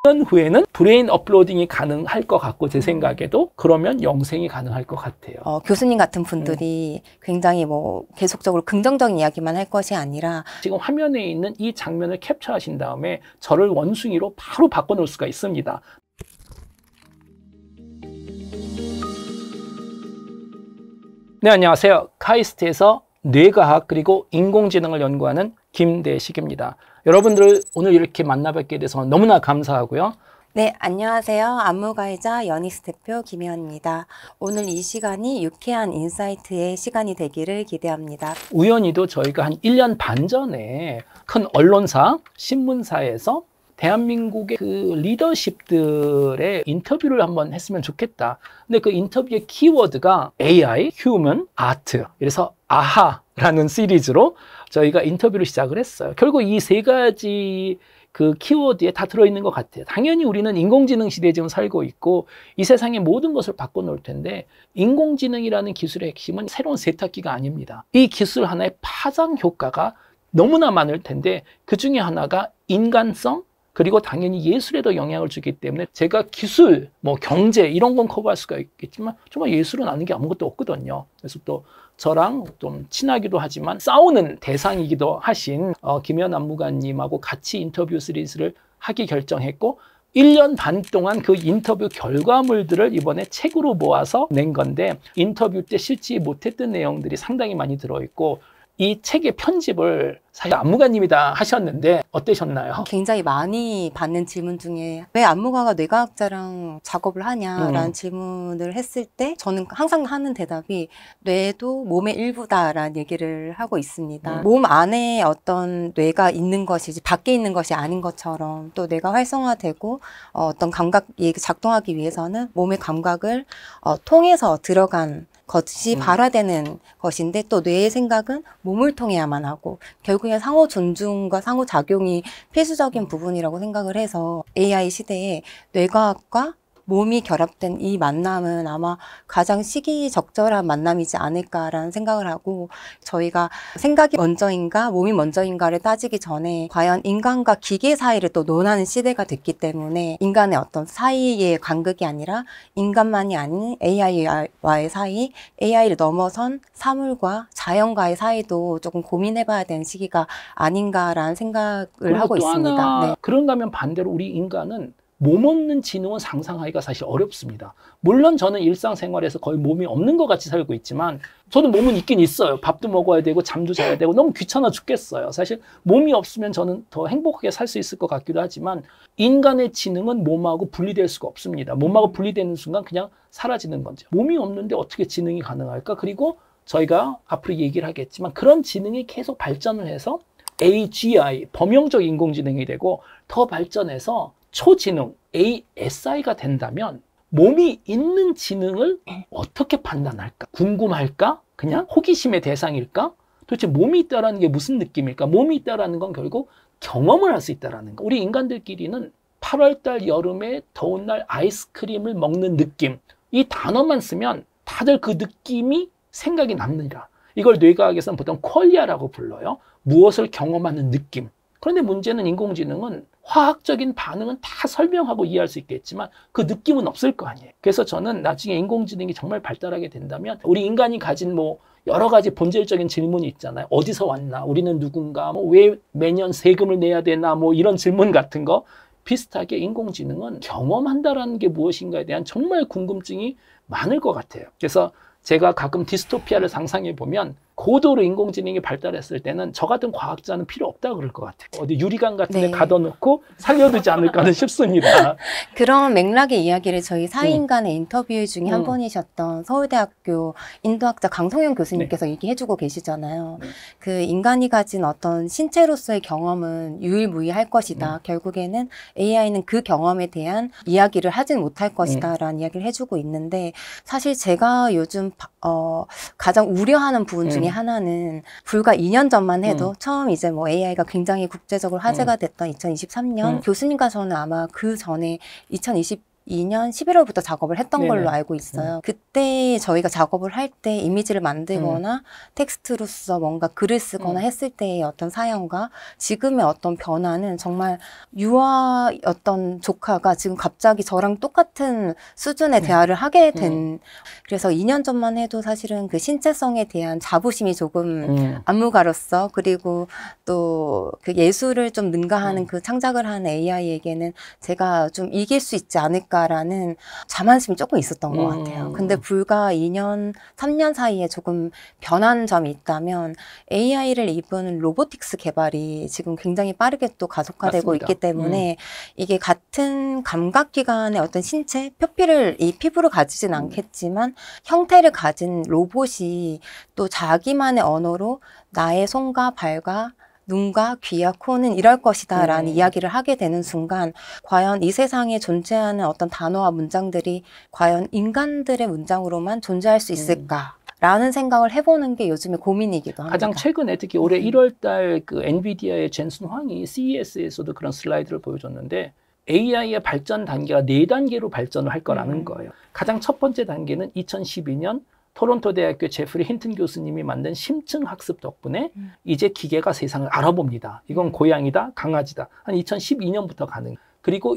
10년 후에는 브레인 업로딩이 가능할 것 같고 제 생각에도 그러면 영생이 가능할 것 같아요. 교수님 같은 분들이 굉장히 뭐 계속적으로 긍정적인 이야기만 할 것이 아니라 지금 화면에 있는 이 장면을 캡처하신 다음에 저를 원숭이로 바로 바꿔놓을 수가 있습니다. 네, 안녕하세요. 카이스트에서 뇌과학 그리고 인공지능을 연구하는 김대식입니다. 여러분들 오늘 이렇게 만나뵙게 돼서 너무나 감사하고요. 네, 안녕하세요. 안무가이자 연익스 대표 김혜원입니다. 오늘 이 시간이 유쾌한 인사이트의 시간이 되기를 기대합니다. 우연히도 저희가 한 1년 반 전에 큰 언론사, 신문사에서 대한민국의 그 리더십들의 인터뷰를 한번 했으면 좋겠다. 근데 그 인터뷰의 키워드가 AI, Human, Art. 그래서 아하라는 시리즈로 저희가 인터뷰를 시작을 했어요. 결국 이 세 가지 그 키워드에 다 들어있는 것 같아요. 당연히 우리는 인공지능 시대에 지금 살고 있고 이 세상의 모든 것을 바꿔놓을 텐데 인공지능이라는 기술의 핵심은 새로운 세탁기가 아닙니다. 이 기술 하나의 파장 효과가 너무나 많을 텐데 그 중에 하나가 인간성 그리고 당연히 예술에도 영향을 주기 때문에 제가 기술, 뭐 경제 이런 건 커버할 수가 있겠지만 정말 예술은 아는 게 아무것도 없거든요. 그래서 또 저랑 좀 친하기도 하지만 싸우는 대상이기도 하신 김혜원 안무가님하고 같이 인터뷰 시리즈를 하기 결정했고 1년 반 동안 그 인터뷰 결과물들을 이번에 책으로 모아서 낸 건데 인터뷰 때 실지 못했던 내용들이 상당히 많이 들어있고 이 책의 편집을 사실 안무가님이 다 하셨는데 어떠셨나요? 굉장히 많이 받는 질문 중에 왜 안무가가 뇌과학자랑 작업을 하냐라는 질문을 했을 때 저는 항상 하는 대답이 뇌도 몸의 일부다라는 얘기를 하고 있습니다. 몸 안에 어떤 뇌가 있는 것이지 밖에 있는 것이 아닌 것처럼 또 뇌가 활성화되고 어떤 감각이 작동하기 위해서는 몸의 감각을 통해서 들어간 것이 발화되는 것인데 또 뇌의 생각은 몸을 통해야만 하고 결국엔 상호 존중과 상호 작용이 필수적인 부분이라고 생각을 해서 AI 시대에 뇌과학과 몸이 결합된 이 만남은 아마 가장 시기적절한 만남이지 않을까라는 생각을 하고 저희가 생각이 먼저인가 몸이 먼저인가를 따지기 전에 과연 인간과 기계 사이를 또 논하는 시대가 됐기 때문에 인간의 어떤 사이의 간극이 아니라 인간만이 아닌 AI와의 사이, AI를 넘어선 사물과 자연과의 사이도 조금 고민해봐야 되는 시기가 아닌가라는 생각을 하고 있습니다. 네. 그런가 하면 반대로 우리 인간은 몸 없는 지능은 상상하기가 사실 어렵습니다. 물론 저는 일상생활에서 거의 몸이 없는 것 같이 살고 있지만 저도 몸은 있긴 있어요. 밥도 먹어야 되고 잠도 자야 되고 너무 귀찮아 죽겠어요. 사실 몸이 없으면 저는 더 행복하게 살 수 있을 것 같기도 하지만 인간의 지능은 몸하고 분리될 수가 없습니다. 몸하고 분리되는 순간 그냥 사라지는 거죠. 몸이 없는데 어떻게 지능이 가능할까? 그리고 저희가 앞으로 얘기를 하겠지만 그런 지능이 계속 발전을 해서 AGI, 범용적 인공지능이 되고 더 발전해서 초지능, ASI가 된다면 몸이 있는 지능을 어떻게 판단할까? 궁금할까? 그냥 호기심의 대상일까? 도대체 몸이 있다는 게 무슨 느낌일까? 몸이 있다는 건 결국 경험을 할 수 있다는 거. 우리 인간들끼리는 8월달 여름에 더운 날 아이스크림을 먹는 느낌. 이 단어만 쓰면 다들 그 느낌이 생각이 남느니라. 이걸 뇌과학에서는 보통 퀄리아라고 불러요. 무엇을 경험하는 느낌. 그런데 문제는 인공지능은 화학적인 반응은 다 설명하고 이해할 수 있겠지만 그 느낌은 없을 거 아니에요. 그래서 저는 나중에 인공지능이 정말 발달하게 된다면 우리 인간이 가진 뭐 여러 가지 본질적인 질문이 있잖아요. 어디서 왔나? 우리는 누군가? 뭐 왜 매년 세금을 내야 되나? 뭐 이런 질문 같은 거 비슷하게 인공지능은 경험한다라는 게 무엇인가에 대한 정말 궁금증이 많을 것 같아요. 그래서 제가 가끔 디스토피아를 상상해 보면 고도로 인공지능이 발달했을 때는 저 같은 과학자는 필요 없다고 그럴 것 같아요. 어디 유리관 같은 데 가둬놓고 살려두지 않을까는 싶습니다. 그런 맥락의 이야기를 저희 사이인간의 인터뷰 중에 한 번이셨던 서울대학교 인도학자 강성현 교수님께서 얘기해주고 계시잖아요. 그 인간이 가진 어떤 신체로서의 경험은 유일무이할 것이다. 결국에는 AI는 그 경험에 대한 이야기를 하진 못할 것이다 라는 이야기를 해주고 있는데 사실 제가 요즘 가장 우려하는 부분 중에 하나는 불과 2년 전만 해도 처음 이제 뭐 AI가 굉장히 국제적으로 화제가 됐던 2023년 교수님과 저는 아마 그 전에 2020 2022년 11월부터 작업을 했던 네네. 걸로 알고 있어요. 그때 저희가 작업을 할 때 이미지를 만들거나 텍스트로서 뭔가 글을 쓰거나 했을 때의 어떤 사연과 지금의 어떤 변화는 정말 유아였던 조카가 지금 갑자기 저랑 똑같은 수준의 대화를 하게 된 그래서 2년 전만 해도 사실은 그 신체성에 대한 자부심이 조금 안무가로서 그리고 또 그 예술을 좀 능가하는 그 창작을 하는 AI에게는 제가 좀 이길 수 있지 않을까라는 자만심이 조금 있었던 것 같아요. 근데 불과 2년, 3년 사이에 조금 변한 점이 있다면 AI를 입은 로보틱스 개발이 지금 굉장히 빠르게 또 가속화되고 맞습니다. 있기 때문에 이게 같은 감각기관의 어떤 신체, 표피를 이 피부를 가지진 않겠지만 형태를 가진 로봇이 또 자기만의 언어로 나의 손과 발과 눈과 귀와 코는 이럴 것이다 라는 이야기를 하게 되는 순간 과연 이 세상에 존재하는 어떤 단어와 문장들이 과연 인간들의 문장으로만 존재할 수 있을까? 라는 생각을 해보는 게 요즘의 고민이기도 합니다. 가장 최근에 특히 올해 1월 달 그 엔비디아의 젠슨 황이 CES에서도 그런 슬라이드를 보여줬는데 AI의 발전 단계가 4단계로 발전을 할 거라는 거예요. 가장 첫 번째 단계는 2012년 토론토 대학교 제프리 힌튼 교수님이 만든 심층 학습 덕분에 이제 기계가 세상을 알아봅니다. 이건 고양이다, 강아지다. 한 2012년부터 가능. 그리고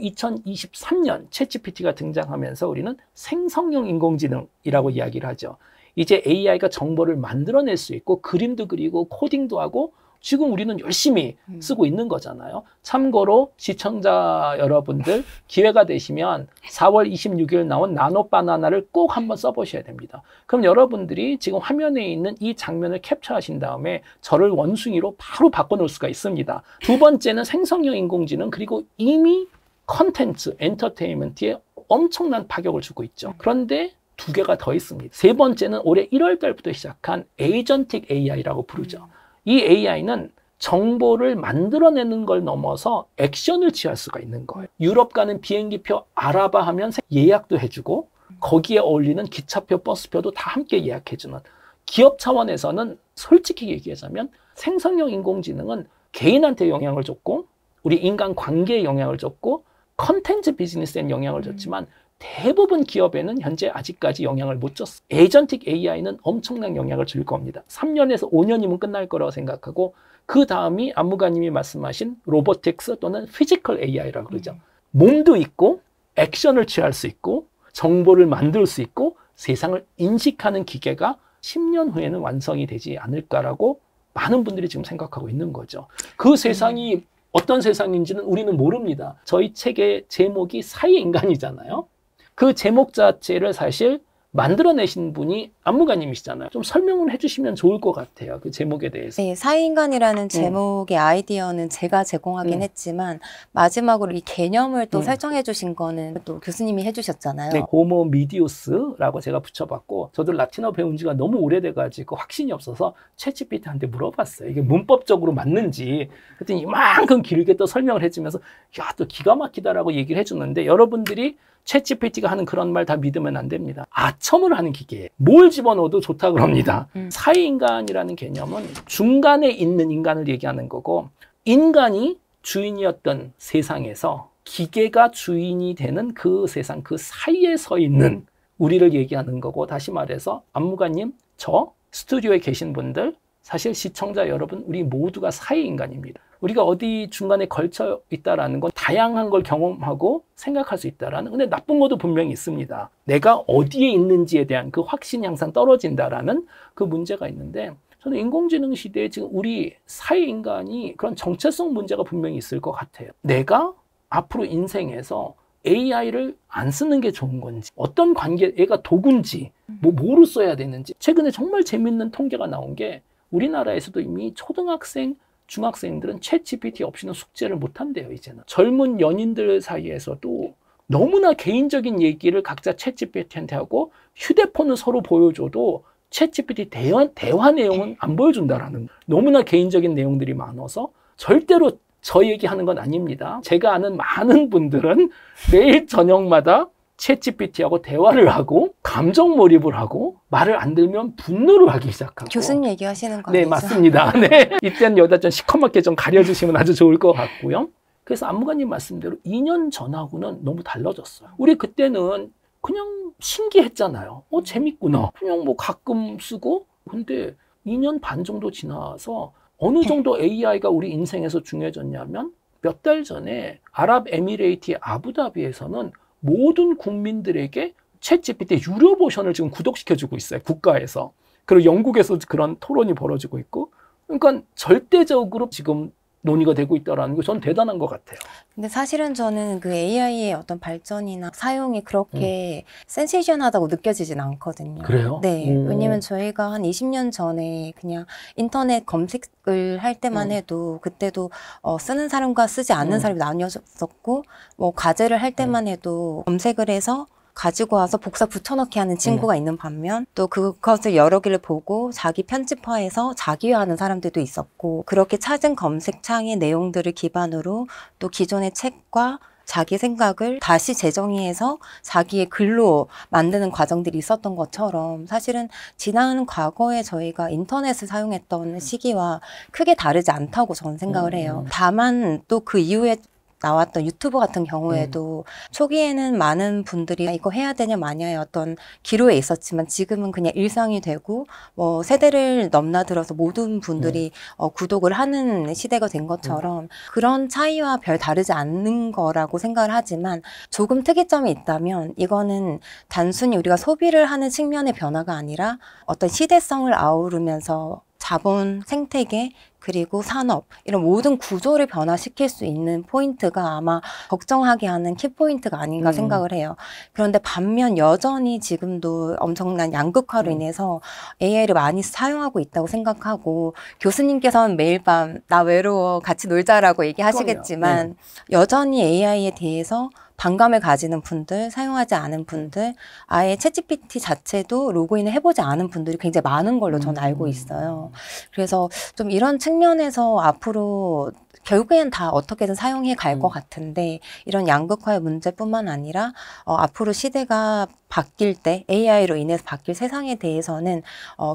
2023년 챗GPT가 등장하면서 우리는 생성형 인공지능이라고 이야기를 하죠. 이제 AI가 정보를 만들어낼 수 있고 그림도 그리고 코딩도 하고 지금 우리는 열심히 쓰고 있는 거잖아요. 참고로 시청자 여러분들 기회가 되시면 4월 26일 나온 나노바나나를 꼭 한번 써보셔야 됩니다. 그럼 여러분들이 지금 화면에 있는 이 장면을 캡처하신 다음에 저를 원숭이로 바로 바꿔놓을 수가 있습니다. 두 번째는 생성형 인공지능 그리고 이미 컨텐츠, 엔터테인먼트에 엄청난 파격을 주고 있죠. 그런데 두 개가 더 있습니다. 세 번째는 올해 1월 달부터 시작한 에이전틱 AI라고 부르죠. 이 AI는 정보를 만들어내는 걸 넘어서 액션을 취할 수가 있는 거예요. 유럽 가는 비행기표 알아봐 하면 예약도 해주고 거기에 어울리는 기차표, 버스표도 다 함께 예약해주는 기업 차원에서는 솔직히 얘기하자면 생성형 인공지능은 개인한테 영향을 줬고 우리 인간 관계에 영향을 줬고 컨텐츠 비즈니스에 영향을 줬지만 대부분 기업에는 현재 아직까지 영향을 못 줬어요. 에이전틱 AI는 엄청난 영향을 줄 겁니다. 3년에서 5년이면 끝날 거라고 생각하고 그 다음이 안무가님이 말씀하신 로보틱스 또는 피지컬 AI라고 그러죠. 몸도 있고 액션을 취할 수 있고 정보를 만들 수 있고 세상을 인식하는 기계가 10년 후에는 완성이 되지 않을까라고 많은 분들이 지금 생각하고 있는 거죠. 그 세상이 어떤 세상인지는 우리는 모릅니다. 저희 책의 제목이 사이의 인간이잖아요. 그 제목 자체를 사실 만들어내신 분이 안무가님이시잖아요. 좀 설명을 해주시면 좋을 것 같아요. 그 제목에 대해서. 네, 사이인간이라는 제목의 아이디어는 제가 제공하긴 했지만 마지막으로 이 개념을 또 설정해 주신 거는 또 교수님이 해주셨잖아요. 네, 호모 미디우스라고 제가 붙여봤고 저도 라틴어 배운 지가 너무 오래돼가지고 확신이 없어서 챗GPT한테 물어봤어요. 이게 문법적으로 맞는지. 그랬더니 이만큼 길게 또 설명을 해주면서 야, 또 기가 막히다라고 얘기를 해주는데 여러분들이 챗GPT가 하는 그런 말 다 믿으면 안 됩니다. 아첨을 하는 기계예요. 뭘 집어넣어도 좋다 그럽니다. 사이인간이라는 개념은 중간에 있는 인간을 얘기하는 거고 인간이 주인이었던 세상에서 기계가 주인이 되는 그 세상 그 사이에 서 있는 우리를 얘기하는 거고 다시 말해서 안무가님, 저, 스튜디오에 계신 분들 사실 시청자 여러분 우리 모두가 사이인간입니다. 우리가 어디 중간에 걸쳐 있다라는 건 다양한 걸 경험하고 생각할 수 있다라는 근데 나쁜 것도 분명히 있습니다. 내가 어디에 있는지에 대한 그 확신이 항상 떨어진다라는 그 문제가 있는데 저는 인공지능 시대에 지금 우리 사회인간이 그런 정체성 문제가 분명히 있을 것 같아요. 내가 앞으로 인생에서 AI를 안 쓰는 게 좋은 건지 어떤 관계 얘가 도구인지 뭐로 써야 되는지 최근에 정말 재밌는 통계가 나온 게 우리나라에서도 이미 초등학생 중학생들은 챗GPT 없이는 숙제를 못한대요, 이제는. 젊은 연인들 사이에서도 너무나 개인적인 얘기를 각자 챗GPT한테 하고 휴대폰을 서로 보여줘도 챗GPT 대화 내용은 안 보여준다라는 너무나 개인적인 내용들이 많아서 절대로 저 얘기하는 건 아닙니다. 제가 아는 많은 분들은 매일 저녁마다 챗GPT하고 대화를 하고 감정 몰입을 하고 말을 안 들으면 분노를 하기 시작하고 교수님 얘기하시는 거 네, 아니죠? 맞습니다. 네. 이때는 여기다 좀 시커멓게 좀 가려주시면 아주 좋을 것 같고요. 그래서 안무가님 말씀대로 2년 전하고는 너무 달라졌어요. 우리 그때는 그냥 신기했잖아요. 재밌구나. 그냥 뭐 가끔 쓰고. 근데 2년 반 정도 지나서 어느 정도 AI가 우리 인생에서 중요해졌냐면 몇 달 전에 아랍에미레이트의 아부다비에서는 모든 국민들에게 챗GPT 유료 버전을 지금 구독시켜주고 있어요. 국가에서. 그리고 영국에서 그런 토론이 벌어지고 있고. 그러니까 절대적으로 지금 논의가 되고 있다는 게 전 대단한 것 같아요. 근데 사실은 저는 그 AI의 어떤 발전이나 사용이 그렇게 센세이션하다고 느껴지진 않거든요. 그래요? 네. 왜냐면 저희가 한 20년 전에 그냥 인터넷 검색을 할 때만 해도 그때도 쓰는 사람과 쓰지 않는 사람이 나뉘어졌었고 뭐 과제를 할 때만 해도 검색을 해서 가지고 와서 복사 붙여넣기 하는 친구가 있는 반면 또 그것을 여러 개를 보고 자기 편집화해서 자기화하는 사람들도 있었고 그렇게 찾은 검색창의 내용들을 기반으로 또 기존의 책과 자기 생각을 다시 재정의해서 자기의 글로 만드는 과정들이 있었던 것처럼 사실은 지난 과거에 저희가 인터넷을 사용했던 시기와 크게 다르지 않다고 저는 생각을 해요. 다만 또 그 이후에 나왔던 유튜브 같은 경우에도 초기에는 많은 분들이 이거 해야 되냐 마냐의 어떤 기로에 있었지만 지금은 그냥 일상이 되고 뭐 세대를 넘나들어서 모든 분들이 구독을 하는 시대가 된 것처럼 그런 차이와 별 다르지 않는 거라고 생각을 하지만 조금 특이점이 있다면 이거는 단순히 우리가 소비를 하는 측면의 변화가 아니라 어떤 시대성을 아우르면서 자본 생태계 그리고 산업 이런 모든 구조를 변화시킬 수 있는 포인트가 아마 걱정하게 하는 키포인트가 아닌가 생각을 해요. 그런데 반면 여전히 지금도 엄청난 양극화로 인해서 AI를 많이 사용하고 있다고 생각하고 교수님께서는 매일 밤 나 외로워 같이 놀자라고 얘기하시겠지만 여전히 AI에 대해서 반감을 가지는 분들, 사용하지 않은 분들, 아예 챗GPT 자체도 로그인을 해보지 않은 분들이 굉장히 많은 걸로 저는 알고 있어요. 그래서 좀 이런 측면에서 앞으로 결국엔 다 어떻게든 사용해 갈 것 같은데 이런 양극화의 문제뿐만 아니라 앞으로 시대가 바뀔 때 AI로 인해서 바뀔 세상에 대해서는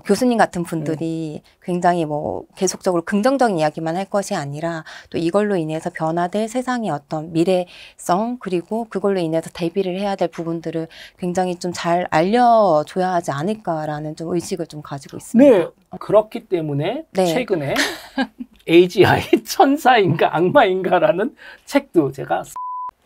교수님 같은 분들이 굉장히 뭐 계속적으로 긍정적인 이야기만 할 것이 아니라 또 이걸로 인해서 변화될 세상의 어떤 미래성 그리고 그걸로 인해서 대비를 해야 될 부분들을 굉장히 좀 잘 알려줘야 하지 않을까라는 좀 의식을 좀 가지고 있습니다. 네, 그렇기 때문에 최근에 AGI 천사인가 악마인가라는 책도 제가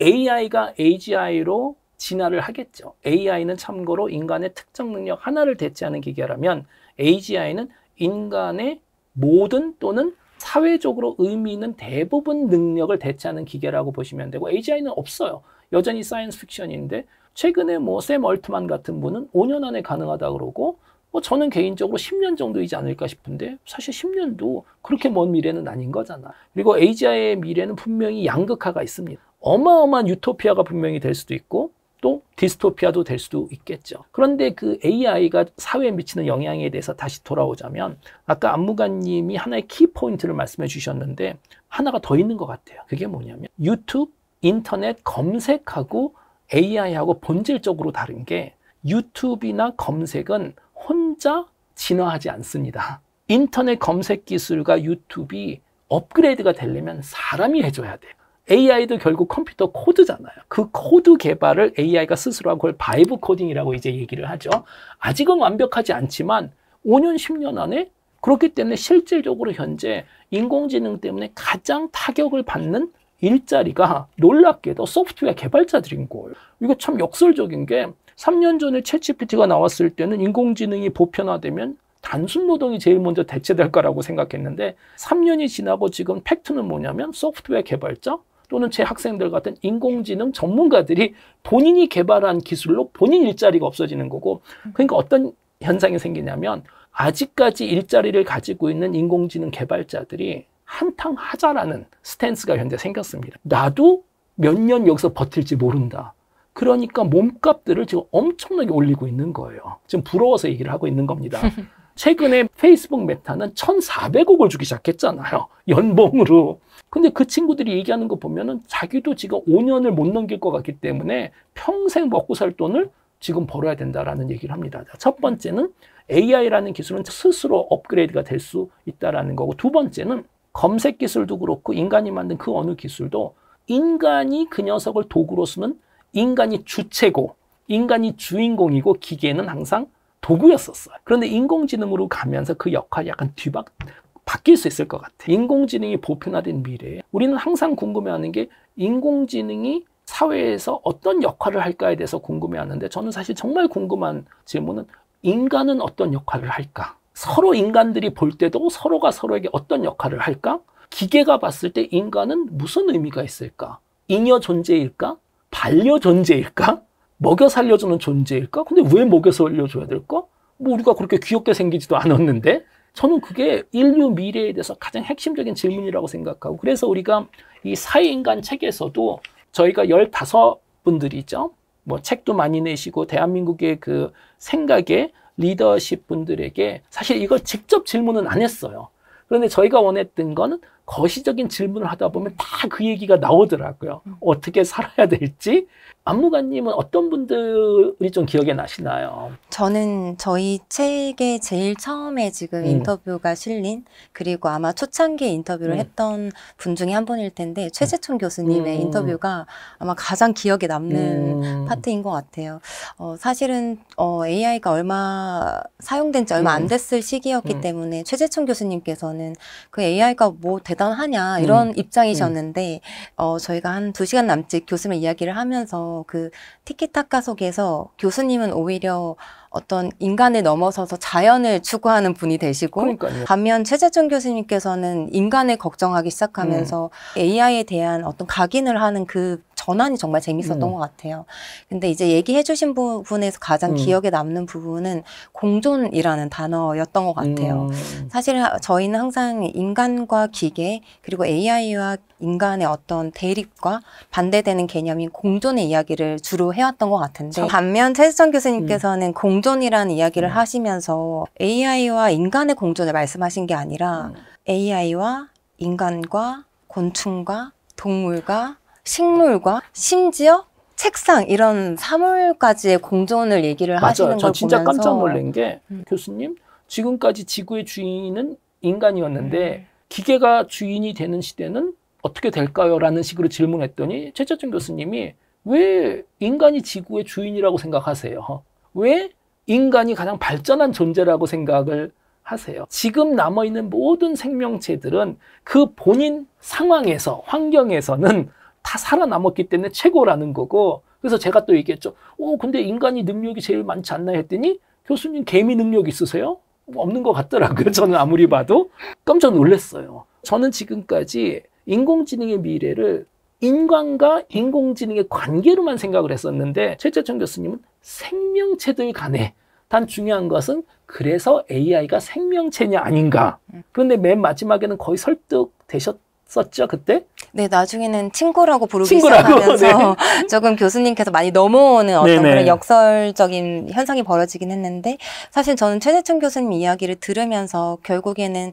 AI가 AGI로 진화를 하겠죠. AI는 참고로 인간의 특정 능력 하나를 대체하는 기계라면 AGI는 인간의 모든 또는 사회적으로 의미 있는 대부분 능력을 대체하는 기계라고 보시면 되고 AGI는 없어요. 여전히 사이언스 픽션인데 최근에 뭐 샘 얼트만 같은 분은 5년 안에 가능하다 그러고 저는 개인적으로 10년 정도이지 않을까 싶은데 사실 10년도 그렇게 먼 미래는 아닌 거잖아. 그리고 AGI의 미래는 분명히 양극화가 있습니다. 어마어마한 유토피아가 분명히 될 수도 있고 또 디스토피아도 될 수도 있겠죠. 그런데 그 AI가 사회에 미치는 영향에 대해서 다시 돌아오자면 아까 안무가님이 하나의 키포인트를 말씀해 주셨는데 하나가 더 있는 것 같아요. 그게 뭐냐면 유튜브, 인터넷 검색하고 AI하고 본질적으로 다른 게 유튜브나 검색은 혼자 진화하지 않습니다. 인터넷 검색 기술과 유튜브가 업그레이드가 되려면 사람이 해줘야 돼요. AI도 결국 컴퓨터 코드잖아요. 그 코드 개발을 AI가 스스로 하고 그걸 바이브 코딩이라고 이제 얘기를 하죠. 아직은 완벽하지 않지만 5년, 10년 안에 그렇기 때문에 실질적으로 현재 인공지능 때문에 가장 타격을 받는 일자리가 놀랍게도 소프트웨어 개발자들인 거예요. 이거 참 역설적인 게 3년 전에 챗GPT가 나왔을 때는 인공지능이 보편화되면 단순 노동이 제일 먼저 대체될 거라고 생각했는데 3년이 지나고 지금 팩트는 뭐냐면 소프트웨어 개발자 또는 제 학생들 같은 인공지능 전문가들이 본인이 개발한 기술로 본인 일자리가 없어지는 거고 그러니까 어떤 현상이 생기냐면 아직까지 일자리를 가지고 있는 인공지능 개발자들이 한탕하자라는 스탠스가 현재 생겼습니다. 나도 몇 년 여기서 버틸지 모른다. 그러니까 몸값들을 지금 엄청나게 올리고 있는 거예요. 지금 부러워서 얘기를 하고 있는 겁니다. 최근에 페이스북 메타는 1,400억을 주기 시작했잖아요. 연봉으로. 근데 그 친구들이 얘기하는 거 보면은 자기도 지금 5년을 못 넘길 것 같기 때문에 평생 먹고 살 돈을 지금 벌어야 된다라는 얘기를 합니다. 첫 번째는 AI라는 기술은 스스로 업그레이드가 될 수 있다라는 거고 두 번째는 검색 기술도 그렇고 인간이 만든 그 어느 기술도 인간이 그 녀석을 도구로 쓰면 인간이 주체고 인간이 주인공이고 기계는 항상 도구였었어요. 그런데 인공지능으로 가면서 그 역할이 약간 바뀔 수 있을 것 같아요. 인공지능이 보편화된 미래에 우리는 항상 궁금해하는 게 인공지능이 사회에서 어떤 역할을 할까에 대해서 궁금해하는데 저는 사실 정말 궁금한 질문은 인간은 어떤 역할을 할까? 서로 인간들이 볼 때도 서로가 서로에게 어떤 역할을 할까? 기계가 봤을 때 인간은 무슨 의미가 있을까? 잉여 존재일까? 반려 존재일까? 먹여 살려주는 존재일까? 근데 왜 먹여 살려줘야 될까? 뭐 우리가 그렇게 귀엽게 생기지도 않았는데 저는 그게 인류 미래에 대해서 가장 핵심적인 질문이라고 생각하고 그래서 우리가 이 사회인간 책에서도 저희가 15분들이죠. 뭐 책도 많이 내시고 대한민국의 그 생각의 리더십 분들에게 사실 이걸 직접 질문은 안 했어요. 그런데 저희가 원했던 거는 거시적인 질문을 하다 보면 다 그 얘기가 나오더라고요. 어떻게 살아야 될지. 안무가님은 어떤 분들이 좀 기억에 나시나요? 저는 저희 책에 제일 처음에 지금 인터뷰가 실린 그리고 아마 초창기에 인터뷰를 했던 분 중에 한 분일 텐데 최재천 교수님의 인터뷰가 아마 가장 기억에 남는 파트인 것 같아요. 사실은 AI가 사용된 지 얼마 안 됐을 시기였기 때문에 최재천 교수님께서는 그 AI가 뭐 대단하냐 이런 입장이셨는데 저희가 한 2시간 남짓 교수님 이야기를 하면서 그 티키타카 속에서 교수님은 오히려 어떤 인간을 넘어서서 자연을 추구하는 분이 되시고 그러니까요. 반면 최재천 교수님께서는 인간을 걱정하기 시작하면서 AI에 대한 어떤 각인을 하는 그 전환이 정말 재밌었던 것 같아요. 근데 이제 얘기해 주신 부분에서 가장 기억에 남는 부분은 공존이라는 단어였던 것 같아요. 사실 저희는 항상 인간과 기계 그리고 AI와 인간의 어떤 대립과 반대되는 개념인 공존의 이야기를 주로 해왔던 것 같은데 반면 최재천 교수님께서는 공존이라는 이야기를 하시면서 AI와 인간의 공존을 말씀하신 게 아니라 AI와 인간과 곤충과 동물과 식물과 심지어 책상 이런 사물까지의 공존을 얘기를 하시는 걸 보면서 저 진짜 깜짝 놀란 게 교수님 지금까지 지구의 주인은 인간이었는데 기계가 주인이 되는 시대는 어떻게 될까요? 라는 식으로 질문했더니 최재천 교수님이 왜 인간이 지구의 주인이라고 생각하세요? 왜 인간이 가장 발전한 존재라고 생각을 하세요? 지금 남아있는 모든 생명체들은 그 본인 상황에서 환경에서는 다 살아남았기 때문에 최고라는 거고 그래서 제가 또 얘기했죠. 근데 인간이 능력이 제일 많지 않나 했더니 교수님 개미 능력 있으세요? 없는 것 같더라고요. 저는 아무리 봐도 깜짝 놀랐어요. 저는 지금까지 인공지능의 미래를 인간과 인공지능의 관계로만 생각을 했었는데 최재천 교수님은 생명체들 간에 단 중요한 것은 그래서 AI가 생명체냐 아닌가. 그런데 맨 마지막에는 거의 설득되셨었죠 그때? 네, 나중에는 친구라고 부르기 시작하면서 네. 조금 교수님께서 많이 넘어오는 어떤 그런 역설적인 현상이 벌어지긴 했는데 사실 저는 최재천 교수님 이야기를 들으면서 결국에는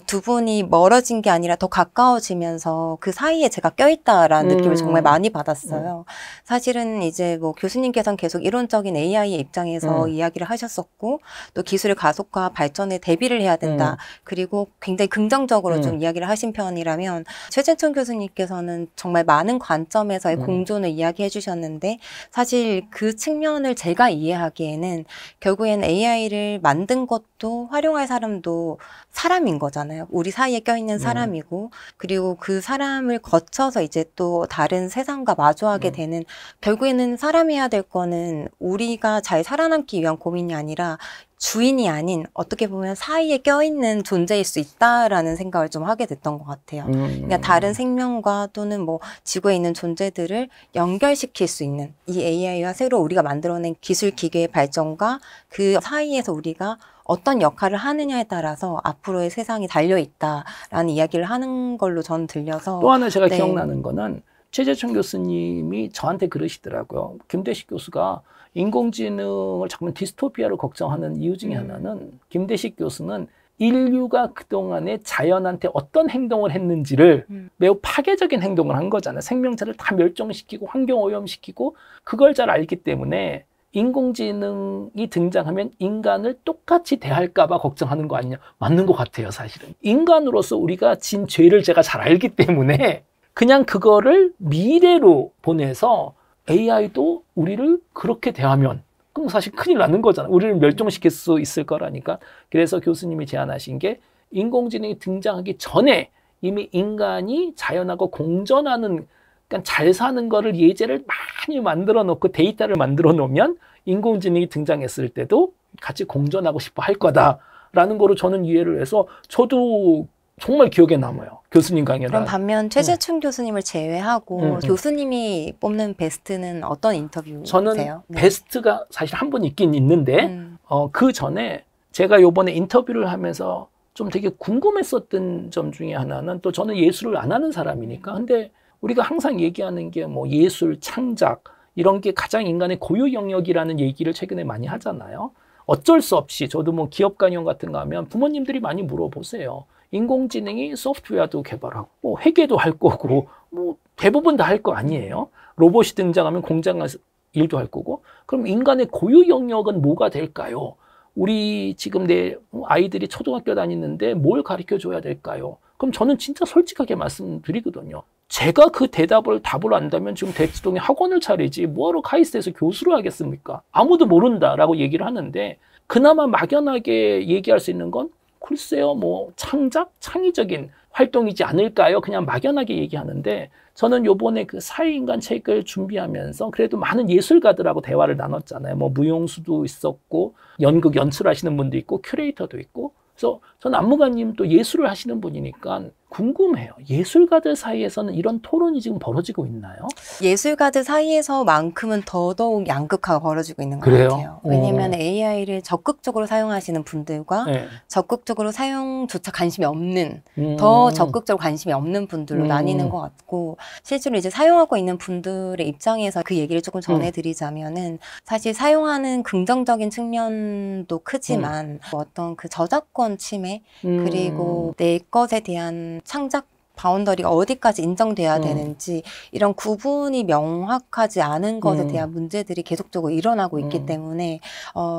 두 분이 멀어진 게 아니라 더 가까워지면서 그 사이에 제가 껴있다라는 느낌을 정말 많이 받았어요. 사실은 이제 뭐 교수님께서는 계속 이론적인 AI의 입장에서 이야기를 하셨었고 또 기술의 가속화 발전에 대비를 해야 된다. 그리고 굉장히 긍정적으로 좀 이야기를 하신 편이라면 최재천 교수님께서는 정말 많은 관점에서의 공존을 이야기해 주셨는데 사실 그 측면을 제가 이해하기에는 결국엔 AI를 만든 것도 활용할 사람도 사람인 거잖아요. 우리 사이에 껴있는 사람이고 그리고 그 사람을 거쳐서 이제 또 다른 세상과 마주하게 되는 결국에는 사람이 해야 될 거는 우리가 잘 살아남기 위한 고민이 아니라 주인이 아닌 어떻게 보면 사이에 껴있는 존재일 수 있다라는 생각을 좀 하게 됐던 것 같아요. 그러니까 다른 생명과 또는 뭐 지구에 있는 존재들을 연결시킬 수 있는 이 AI와 새로 우리가 만들어낸 기술 기계의 발전과 그 사이에서 우리가 어떤 역할을 하느냐에 따라서 앞으로의 세상이 달려있다라는 이야기를 하는 걸로 저는 들려서 또 하나 제가 기억나는 거는 최재천 교수님이 저한테 그러시더라고요. 김대식 교수가 인공지능을 자꾸 디스토피아를 걱정하는 이유 중에 하나는 김대식 교수는 인류가 그동안에 자연한테 어떤 행동을 했는지를 매우 파괴적인 행동을 한 거잖아요. 생명체를 다 멸종시키고 환경오염시키고 그걸 잘 알기 때문에 인공지능이 등장하면 인간을 똑같이 대할까 봐 걱정하는 거 아니냐. 맞는 것 같아요, 사실은. 인간으로서 우리가 진 죄를 제가 잘 알기 때문에 그냥 그거를 미래로 보내서 AI도 우리를 그렇게 대하면 그럼 사실 큰일 나는 거잖아. 우리를 멸종시킬 수 있을 거라니까. 그래서 교수님이 제안하신 게 인공지능이 등장하기 전에 이미 인간이 자연하고 공존하는, 그러니까 잘 사는 거를 예제를 많이 만들어 놓고 데이터를 만들어 놓으면 인공지능이 등장했을 때도 같이 공존하고 싶어 할 거다라는 거로 저는 이해를 해서 저도 정말 기억에 남아요. 교수님 강연을. 그럼 반면 최재춘 교수님을 제외하고 교수님이 뽑는 베스트는 어떤 인터뷰세요? 저는 네. 베스트가 사실 한 번 있긴 있는데 그 전에 제가 요번에 인터뷰를 하면서 좀 되게 궁금했었던 점 중에 하나는, 또 저는 예술을 안 하는 사람이니까, 근데 우리가 항상 얘기하는 게 뭐 예술, 창작 이런 게 가장 인간의 고유 영역이라는 얘기를 최근에 많이 하잖아요. 어쩔 수 없이 저도 뭐 기업 강연 같은 거 하면 부모님들이 많이 물어보세요. 인공지능이 소프트웨어도 개발하고 뭐 회계도 할 거고 뭐 대부분 다 할 거 아니에요. 로봇이 등장하면 공장에서 일도 할 거고. 그럼 인간의 고유 영역은 뭐가 될까요? 우리 지금 내 아이들이 초등학교 다니는데 뭘 가르쳐 줘야 될까요? 그럼 저는 진짜 솔직하게 말씀드리거든요. 제가 그 답을 안다면 지금 대치동에 학원을 차리지 뭐하러 카이스트에서 교수를 하겠습니까? 아무도 모른다라고 얘기를 하는데, 그나마 막연하게 얘기할 수 있는 건 글쎄요, 뭐 창작, 창의적인 활동이지 않을까요? 그냥 막연하게 얘기하는데, 저는 요번에 그 사회인간 책을 준비하면서 그래도 많은 예술가들하고 대화를 나눴잖아요. 뭐 무용수도 있었고, 연극 연출하시는 분도 있고, 큐레이터도 있고. 그래서 저는 안무가님 또 예술을 하시는 분이니까 궁금해요. 예술가들 사이에서는 이런 토론이 지금 벌어지고 있나요? 예술가들 사이에서만큼은 더더욱 양극화가 벌어지고 있는 것 그래요? 같아요. 왜냐하면 AI를 적극적으로 사용하시는 분들과 네. 적극적으로 사용조차 관심이 없는, 더 적극적으로 관심이 없는 분들로 나뉘는 것 같고, 실제로 이제 사용하고 있는 분들의 입장에서 그 얘기를 조금 전해드리자면은, 사실 사용하는 긍정적인 측면도 크지만 어떤 그 저작권 침해, 그리고 내 것에 대한 창작 바운더리가 어디까지 인정돼야 되는지, 이런 구분이 명확하지 않은 것에 대한 문제들이 계속적으로 일어나고 있기 때문에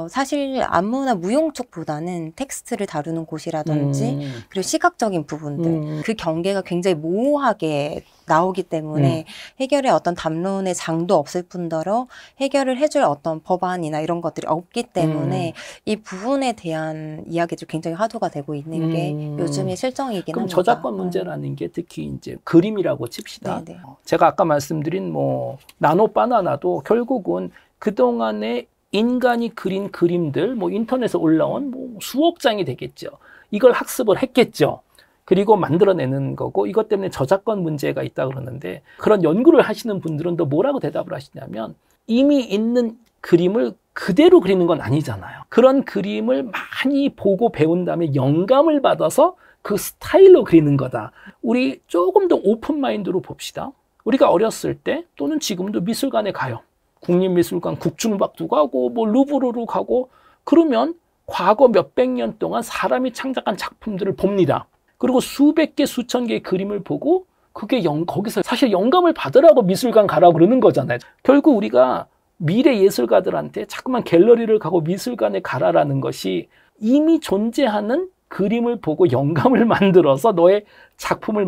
사실 안무나 무용 쪽보다는 텍스트를 다루는 곳이라든지 그리고 시각적인 부분들, 그 경계가 굉장히 모호하게 나오기 때문에 해결의 어떤 담론의 장도 없을 뿐더러 해결을 해줄 어떤 법안이나 이런 것들이 없기 때문에 이 부분에 대한 이야기들이 굉장히 화두가 되고 있는 게 요즘의 실정이긴 그럼 합니다. 저작권 문제라는 게 특히 이제 그림이라고 칩시다. 네네. 제가 아까 말씀드린 뭐 나노 바나나도 결국은 그동안에 인간이 그린 그림들, 뭐 인터넷에 올라온 뭐 수억 장이 되겠죠. 이걸 학습을 했겠죠. 그리고 만들어내는 거고, 이것 때문에 저작권 문제가 있다 그러는데, 그런 연구를 하시는 분들은 또 뭐라고 대답을 하시냐면, 이미 있는 그림을 그대로 그리는 건 아니잖아요. 그런 그림을 많이 보고 배운 다음에 영감을 받아서 그 스타일로 그리는 거다. 우리 조금 더 오픈 마인드로 봅시다. 우리가 어렸을 때 또는 지금도 미술관에 가요. 국립미술관 국중박도 가고 뭐 루브르로 가고, 그러면 과거 몇백 년 동안 사람이 창작한 작품들을 봅니다. 그리고 수백 개, 수천 개의 그림을 보고 그게 거기서 사실 영감을 받으라고 미술관 가라고 그러는 거잖아요. 결국 우리가 미래 예술가들한테 자꾸만 갤러리를 가고 미술관에 가라라는 것이 이미 존재하는 그림을 보고 영감을 만들어서 너의 작품을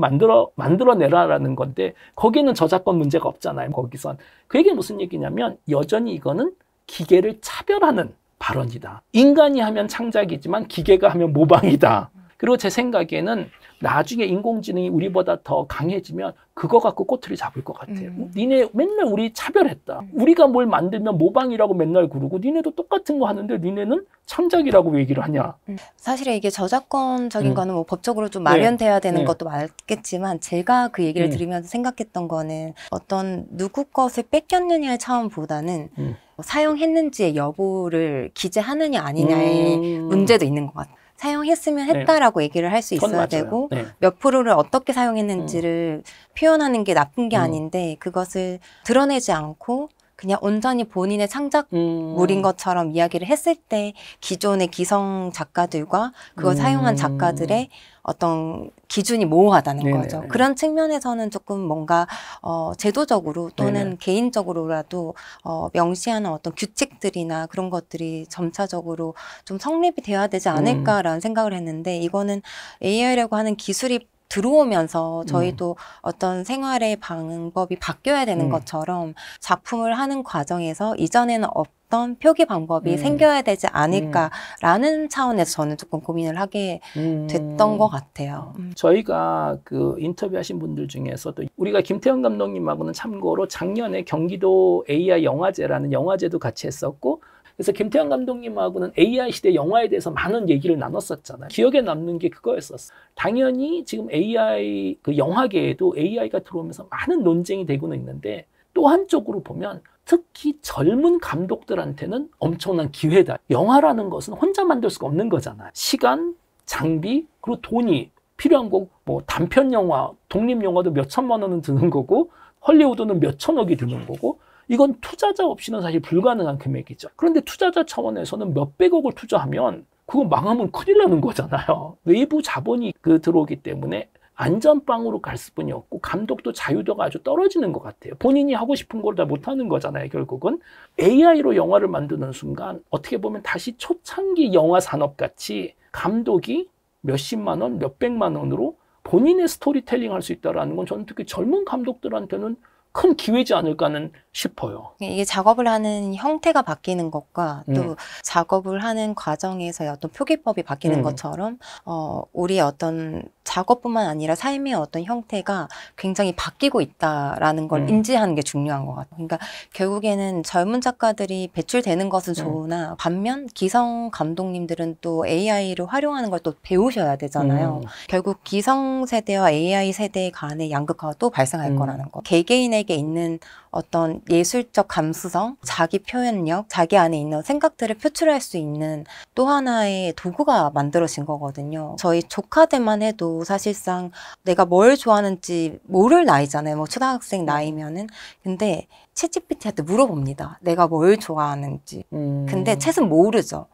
만들어내라라는 건데, 거기에는 저작권 문제가 없잖아요. 거기선. 그 얘기는 무슨 얘기냐면, 여전히 이거는 기계를 차별하는 발언이다. 인간이 하면 창작이지만 기계가 하면 모방이다. 그리고 제 생각에는 나중에 인공지능이 우리보다 더 강해지면 그거 갖고 꼬투리 잡을 것 같아요. 니네 맨날 우리 차별했다. 우리가 뭘 만들면 모방이라고 맨날 그러고, 니네도 똑같은 거 하는데 니네는 창작이라고 얘기를 하냐. 사실 이게 저작권적인 거는 뭐 법적으로 좀 마련돼야 되는 것도 맞겠지만, 제가 그 얘기를 들으면서 생각했던 거는 어떤 누구 것을 뺏겼느냐의 차원보다는 사용했는지의 여부를 기재하느냐 아니냐의 문제도 있는 것 같아요. 사용했으면 했다라고 얘기를 할 수 있어야 되고, 몇 프로를 어떻게 사용했는지를 표현하는 게 나쁜 게 아닌데, 그것을 드러내지 않고 그냥 온전히 본인의 창작물인 것처럼 이야기를 했을 때 기존의 기성 작가들과 그걸 사용한 작가들의 어떤 기준이 모호하다는 거죠. 그런 측면에서는 조금 뭔가 제도적으로 또는 개인적으로라도 명시하는 어떤 규칙들이나 그런 것들이 점차적으로 좀 성립이 되어야 되지 않을까라는 생각을 했는데, 이거는 AI라고 하는 기술이 들어오면서 저희도 어떤 생활의 방법이 바뀌어야 되는 것처럼 작품을 하는 과정에서 이전에는 없던 표기 방법이 생겨야 되지 않을까라는 차원에서 저는 조금 고민을 하게 됐던 것 같아요. 저희가 그 인터뷰하신 분들 중에서도 우리가 김태형 감독님하고는 참고로 작년에 경기도 AI 영화제라는 영화제도 같이 했었고, 그래서 김태형 감독님하고는 AI 시대 영화에 대해서 많은 얘기를 나눴었잖아요. 기억에 남는 게 그거였었어요. 당연히 지금 AI, 그 영화계에도 AI가 들어오면서 많은 논쟁이 되고는 있는데, 또 한쪽으로 보면 특히 젊은 감독들한테는 엄청난 기회다. 영화라는 것은 혼자 만들 수가 없는 거잖아요. 시간, 장비, 그리고 돈이 필요한 거고, 뭐 단편 영화, 독립 영화도 몇 천만 원은 드는 거고, 헐리우드는 몇 천억이 드는 거고, 이건 투자자 없이는 사실 불가능한 금액이죠. 그런데 투자자 차원에서는 몇백억을 투자하면 그거 망하면 큰일 나는 거잖아요. 외부 자본이 들어오기 때문에 안전빵으로 갈 수뿐이 없고, 감독도 자유도가 아주 떨어지는 것 같아요. 본인이 하고 싶은 걸 다 못하는 거잖아요, 결국은. AI로 영화를 만드는 순간 어떻게 보면 다시 초창기 영화 산업같이 감독이 몇십만 원, 몇백만 원으로 본인의 스토리텔링 할 수 있다는 건 저는 특히 젊은 감독들한테는 큰 기회지 않을까는 싶어요. 이게 작업을 하는 형태가 바뀌는 것과 또 작업을 하는 과정에서의 어떤 표기법이 바뀌는 것처럼 우리의 어떤 작업뿐만 아니라 삶의 어떤 형태가 굉장히 바뀌고 있다라는 걸 인지하는 게 중요한 것 같아요. 그러니까 결국에는 젊은 작가들이 배출되는 것은 좋으나 반면 기성 감독님들은 또 AI를 활용하는 걸 또 배우셔야 되잖아요. 결국 기성 세대와 AI 세대 간의 양극화가 또 발생할 거라는 거. 개개인에게 있는 어떤 예술적 감수성, 자기 표현력, 자기 안에 있는 생각들을 표출할 수 있는 또 하나의 도구가 만들어진 거거든요. 저희 조카들만 해도 사실상 내가 뭘 좋아하는지 모를 나이잖아요. 뭐 초등학생 나이면은. 근데 챗GPT한테 물어봅니다. 내가 뭘 좋아하는지. 근데 챗은 모르죠.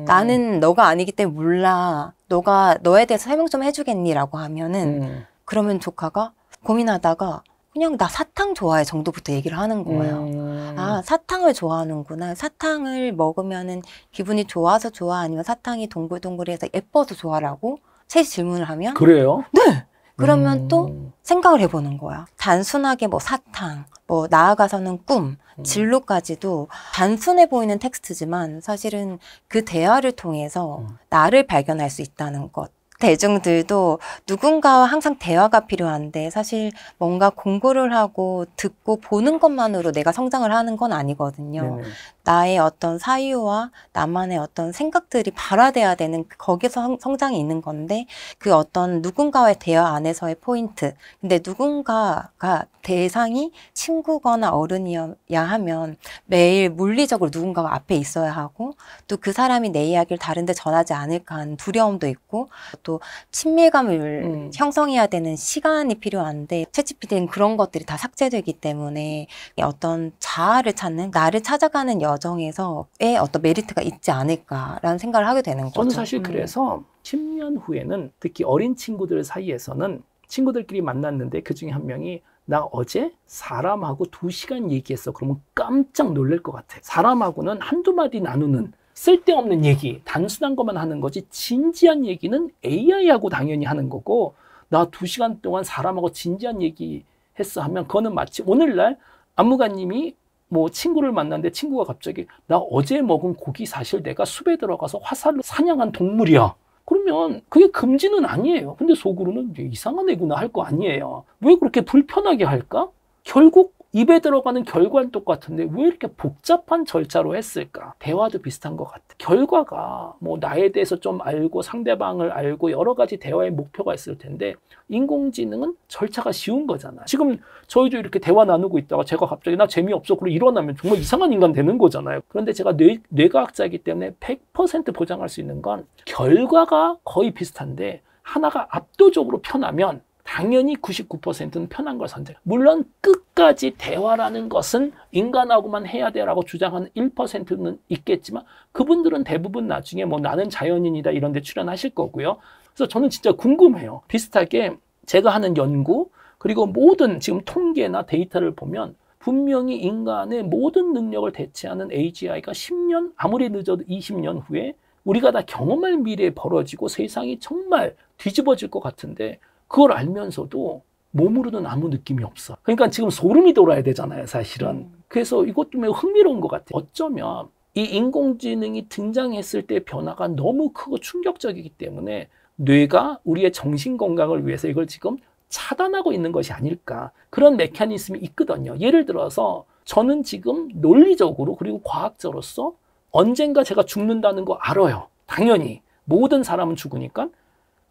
나는 너가 아니기 때문에 몰라. 너가 너에 대해서 설명 좀 해주겠니? 라고 하면은 그러면 조카가 고민하다가 그냥 나 사탕 좋아해 정도부터 얘기를 하는 거예요. 아, 사탕을 좋아하는구나. 사탕을 먹으면은 기분이 좋아서 좋아? 아니면 사탕이 동글동글해서 예뻐서 좋아라고? 새 질문을 하면 그래요? 네! 그러면 또 생각을 해보는 거야. 단순하게 뭐 사탕, 뭐 나아가서는 꿈, 진로까지도 단순해 보이는 텍스트지만 사실은 그 대화를 통해서 나를 발견할 수 있다는 것. 대중들도 누군가와 항상 대화가 필요한데 사실 뭔가 공부를 하고 듣고 보는 것만으로 내가 성장을 하는 건 아니거든요. 네네. 나의 어떤 사유와 나만의 어떤 생각들이 발화돼야 되는 거기서 성장이 있는 건데 그 어떤 누군가와의 대화 안에서의 포인트. 근데 누군가가 대상이 친구거나 어른이어야 하면 매일 물리적으로 누군가가 앞에 있어야 하고 또 그 사람이 내 이야기를 다른 데 전하지 않을까 하는 두려움도 있고 또 친밀감을 형성해야 되는 시간이 필요한데 챗GPT는 그런 것들이 다 삭제되기 때문에 어떤 자아를 찾는 나를 찾아가는 여정에서의 어떤 메리트가 있지 않을까라는 생각을 하게 되는 거죠. 저는 사실 그래서 10년 후에는 특히 어린 친구들 사이에서는 친구들끼리 만났는데 그중에 한 명이 나 어제 사람하고 2시간 얘기했어. 그러면 깜짝 놀랄 것 같아. 사람하고는 한두 마디 나누는 쓸데없는 얘기, 단순한 것만 하는 거지 진지한 얘기는 AI하고 당연히 하는 거고 나 2시간 동안 사람하고 진지한 얘기 했어 하면 그거는 마치 오늘날 안무가님이 뭐 친구를 만났는데 친구가 갑자기 나 어제 먹은 고기 사실 내가 숲에 들어가서 화살로 사냥한 동물이야. 그러면 그게 금지는 아니에요. 근데 속으로는 이상한 애구나 할 거 아니에요. 왜 그렇게 불편하게 할까? 결국 입에 들어가는 결과는 똑같은데 왜 이렇게 복잡한 절차로 했을까? 대화도 비슷한 것 같아. 결과가 뭐 나에 대해서 좀 알고 상대방을 알고 여러 가지 대화의 목표가 있을 텐데 인공지능은 절차가 쉬운 거잖아요. 지금 저희도 이렇게 대화 나누고 있다가 제가 갑자기 나 재미없어 그러고 일어나면 정말 이상한 인간 되는 거잖아요. 그런데 제가 뇌과학자이기 때문에 100% 보장할 수 있는 건 결과가 거의 비슷한데 하나가 압도적으로 편하면 당연히 99%는 편한 걸 선택해요. 물론 끝까지 대화라는 것은 인간하고만 해야 돼라고 주장하는 1%는 있겠지만 그분들은 대부분 나중에 뭐 나는 자연인이다 이런 데 출연하실 거고요. 그래서 저는 진짜 궁금해요. 비슷하게 제가 하는 연구 그리고 모든 지금 통계나 데이터를 보면 분명히 인간의 모든 능력을 대체하는 AGI가 10년 아무리 늦어도 20년 후에 우리가 다 경험할 미래에 벌어지고 세상이 정말 뒤집어질 것 같은데 그걸 알면서도 몸으로는 아무 느낌이 없어. 그러니까 지금 소름이 돋아야 되잖아요, 사실은. 그래서 이것도 매우 흥미로운 것 같아요. 어쩌면 이 인공지능이 등장했을 때 변화가 너무 크고 충격적이기 때문에 뇌가 우리의 정신 건강을 위해서 이걸 지금 차단하고 있는 것이 아닐까. 그런 메커니즘이 있거든요. 예를 들어서 저는 지금 논리적으로 그리고 과학자로서 언젠가 제가 죽는다는 거 알아요. 당연히. 모든 사람은 죽으니까.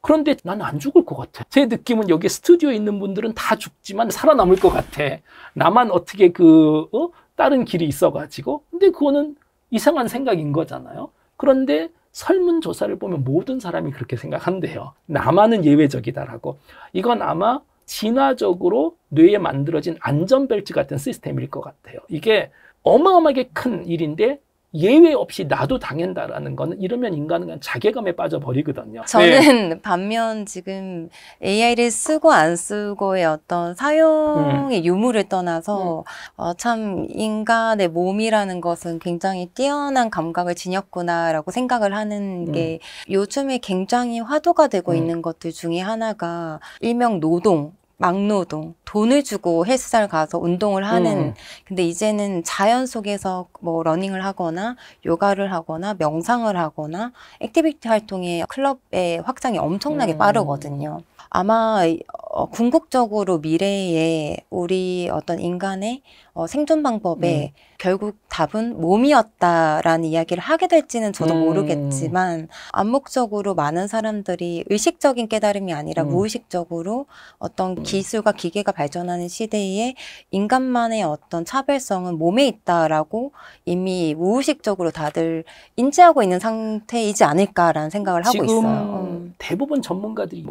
그런데 난 안 죽을 것 같아. 제 느낌은 여기 스튜디오에 있는 분들은 다 죽지만 살아남을 것 같아. 나만 어떻게 다른 길이 있어가지고. 근데 그거는 이상한 생각인 거잖아요. 그런데 설문조사를 보면 모든 사람이 그렇게 생각한대요. 나만은 예외적이다라고. 이건 아마 진화적으로 뇌에 만들어진 안전벨트 같은 시스템일 것 같아요. 이게 어마어마하게 큰 일인데 예외 없이 나도 당한다라는 거는 이러면 인간은 그냥 자괴감에 빠져버리거든요. 저는 네. 반면 지금 AI를 쓰고 안 쓰고의 어떤 사용의 유무를 떠나서 참 인간의 몸이라는 것은 굉장히 뛰어난 감각을 지녔구나라고 생각을 하는 게 요즘에 굉장히 화두가 되고 있는 것들 중에 하나가 일명 노동. 막노동, 돈을 주고 헬스장을 가서 운동을 하는 근데 이제는 자연 속에서 뭐 러닝을 하거나 요가를 하거나 명상을 하거나 액티비티 활동의 클럽의 확장이 엄청나게 빠르거든요. 아마 궁극적으로 미래에 우리 어떤 인간의 생존 방법에 결국 답은 몸이었다라는 이야기를 하게 될지는 저도 모르겠지만 암묵적으로 많은 사람들이 의식적인 깨달음이 아니라 무의식적으로 어떤 기술과 기계가 발전하는 시대에 인간만의 어떤 차별성은 몸에 있다라고 이미 무의식적으로 다들 인지하고 있는 상태이지 않을까라는 생각을 하고 있어요. 지금 대부분 전문가들이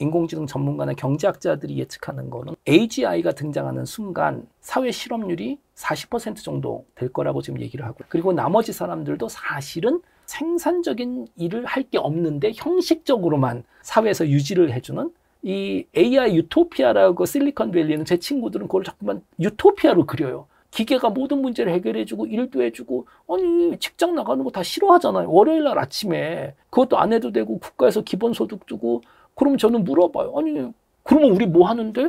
인공지능 전문가나 경제학자들이 예측하는 거는 AGI가 등장하는 순간 사회 실업률이 40% 정도 될 거라고 지금 얘기를 하고, 그리고 나머지 사람들도 사실은 생산적인 일을 할 게 없는데 형식적으로만 사회에서 유지를 해주는 이 AI 유토피아라고 실리콘밸리는 제 친구들은 그걸 자꾸만 유토피아로 그려요. 기계가 모든 문제를 해결해주고 일도 해주고, 아니 직장 나가는 거 다 싫어하잖아요. 월요일 날 아침에 그것도 안 해도 되고 국가에서 기본소득 주고. 그럼 저는 물어봐요. 아니 그러면 우리 뭐 하는데?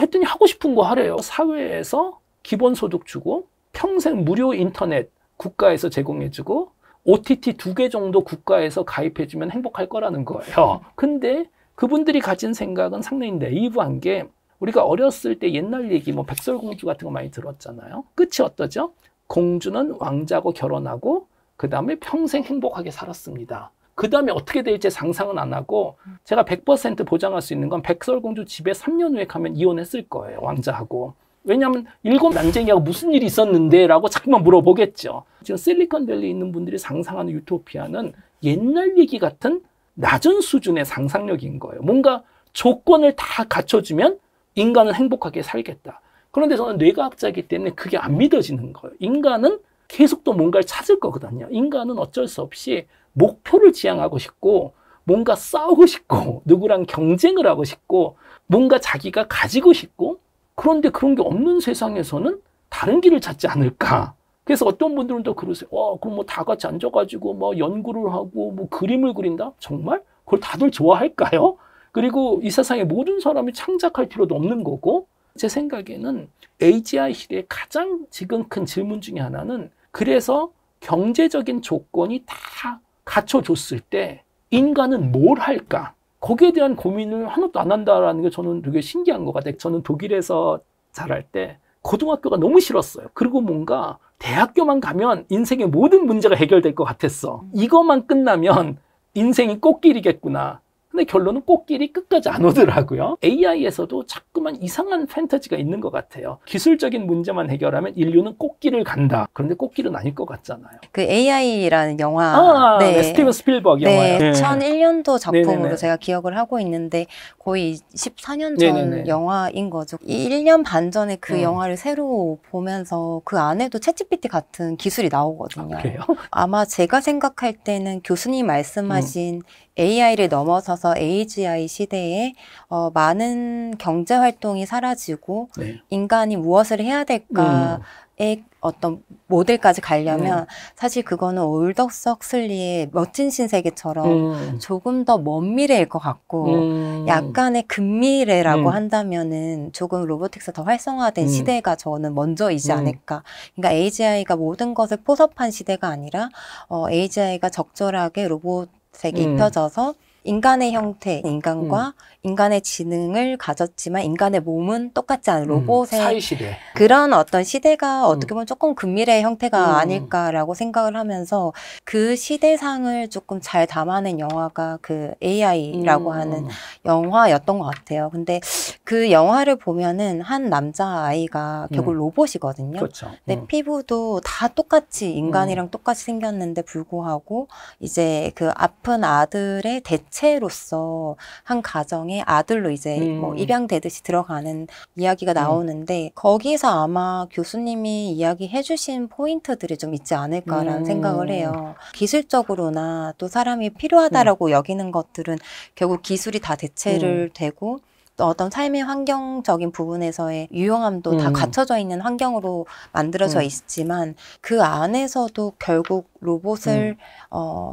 했더니 하고 싶은 거 하래요. 사회에서 기본소득 주고 평생 무료 인터넷 국가에서 제공해주고 OTT 2개 정도 국가에서 가입해주면 행복할 거라는 거예요. 근데 그분들이 가진 생각은 상당히 네이브한 게, 우리가 어렸을 때 옛날 얘기 백설공주 같은 거 많이 들었잖아요. 끝이 어떠죠? 공주는 왕자하고 결혼하고 그 다음에 평생 행복하게 살았습니다. 그 다음에 어떻게 될지 상상은 안 하고, 제가 100% 보장할 수 있는 건 백설공주 집에 3년 후에 가면 이혼했을 거예요, 왕자하고. 왜냐하면 일곱 난쟁이하고 무슨 일이 있었는데 라고 자꾸만 물어보겠죠. 지금 실리콘밸리에 있는 분들이 상상하는 유토피아는 옛날 얘기 같은 낮은 수준의 상상력인 거예요. 뭔가 조건을 다 갖춰주면 인간은 행복하게 살겠다. 그런데 저는 뇌과학자이기 때문에 그게 안 믿어지는 거예요. 인간은 계속 또 뭔가를 찾을 거거든요. 인간은 어쩔 수 없이 목표를 지향하고 싶고, 뭔가 싸우고 싶고, 누구랑 경쟁을 하고 싶고, 뭔가 자기가 가지고 싶고, 그런데 그런 게 없는 세상에서는 다른 길을 찾지 않을까. 그래서 어떤 분들은 또 그러세요. 그럼 다 같이 앉아가지고 연구를 하고 그림을 그린다? 정말? 그걸 다들 좋아할까요? 그리고 이 세상에 모든 사람이 창작할 필요도 없는 거고, 제 생각에는 AGI 시대의 가장 지금 큰 질문 중에 하나는, 그래서 경제적인 조건이 다 갖춰줬을 때 인간은 뭘 할까? 거기에 대한 고민을 하나도 안 한다라는 게 저는 되게 신기한 것 같아요. 저는 독일에서 자랄 때 고등학교가 너무 싫었어요. 그리고 뭔가 대학교만 가면 인생의 모든 문제가 해결될 것 같았어. 이것만 끝나면 인생이 꽃길이겠구나. 근데 결론은 꽃길이 끝까지 안 오더라고요. AI에서도 자꾸만 이상한 판타지가 있는 것 같아요. 기술적인 문제만 해결하면 인류는 꽃길을 간다. 그런데 꽃길은 아닐 것 같잖아요. 그 AI라는 영화, 네, 스티븐 스필버그 영화요. 네, 2001년도 작품으로 네네네. 제가 기억을 하고 있는데 거의 14년 전 네네네. 영화인 거죠. 1년 반 전에 그 영화를 새로 보면서 그 안에도 챗GPT 같은 기술이 나오거든요. 그래요? 아마 제가 생각할 때는 교수님 말씀하신 AI를 넘어서서 들어서 AGI 시대에 많은 경제 활동이 사라지고 네. 인간이 무엇을 해야 될까의 어떤 모델까지 가려면 사실 그거는 올덕 석슬리의 멋진 신세계처럼 조금 더 먼 미래일 것 같고 약간의 근미래라고 한다면은 조금 로보틱스 더 활성화된 시대가 저는 먼저이지 않을까. 그러니까 AGI가 모든 것을 포섭한 시대가 아니라 AGI가 적절하게 로봇에게 입혀져서 인간의 형태, 인간과 인간의 지능을 가졌지만 인간의 몸은 똑같지 않은 로봇의 사이시대. 그런 어떤 시대가 어떻게 보면 조금 근미래의 형태가 아닐까라고 생각을 하면서 그 시대상을 조금 잘 담아낸 영화가 그 AI라고 하는 영화였던 것 같아요. 근데 그 영화를 보면은 한 남자아이가 결국 로봇이거든요. 그렇죠. 근데 피부도 다 똑같이 인간이랑 똑같이 생겼는데 불구하고 이제 그 아픈 아들의 대체로서 한 가정에 아들로 이제 뭐 입양되듯이 들어가는 이야기가 나오는데 거기서 아마 교수님이 이야기해 주신 포인트들이 좀 있지 않을까라는 생각을 해요. 기술적으로나 또 사람이 필요하다라고 여기는 것들은 결국 기술이 다 대체를 되고 또 어떤 삶의 환경적인 부분에서의 유용함도 다 갖춰져 있는 환경으로 만들어져 있지만 그 안에서도 결국 로봇을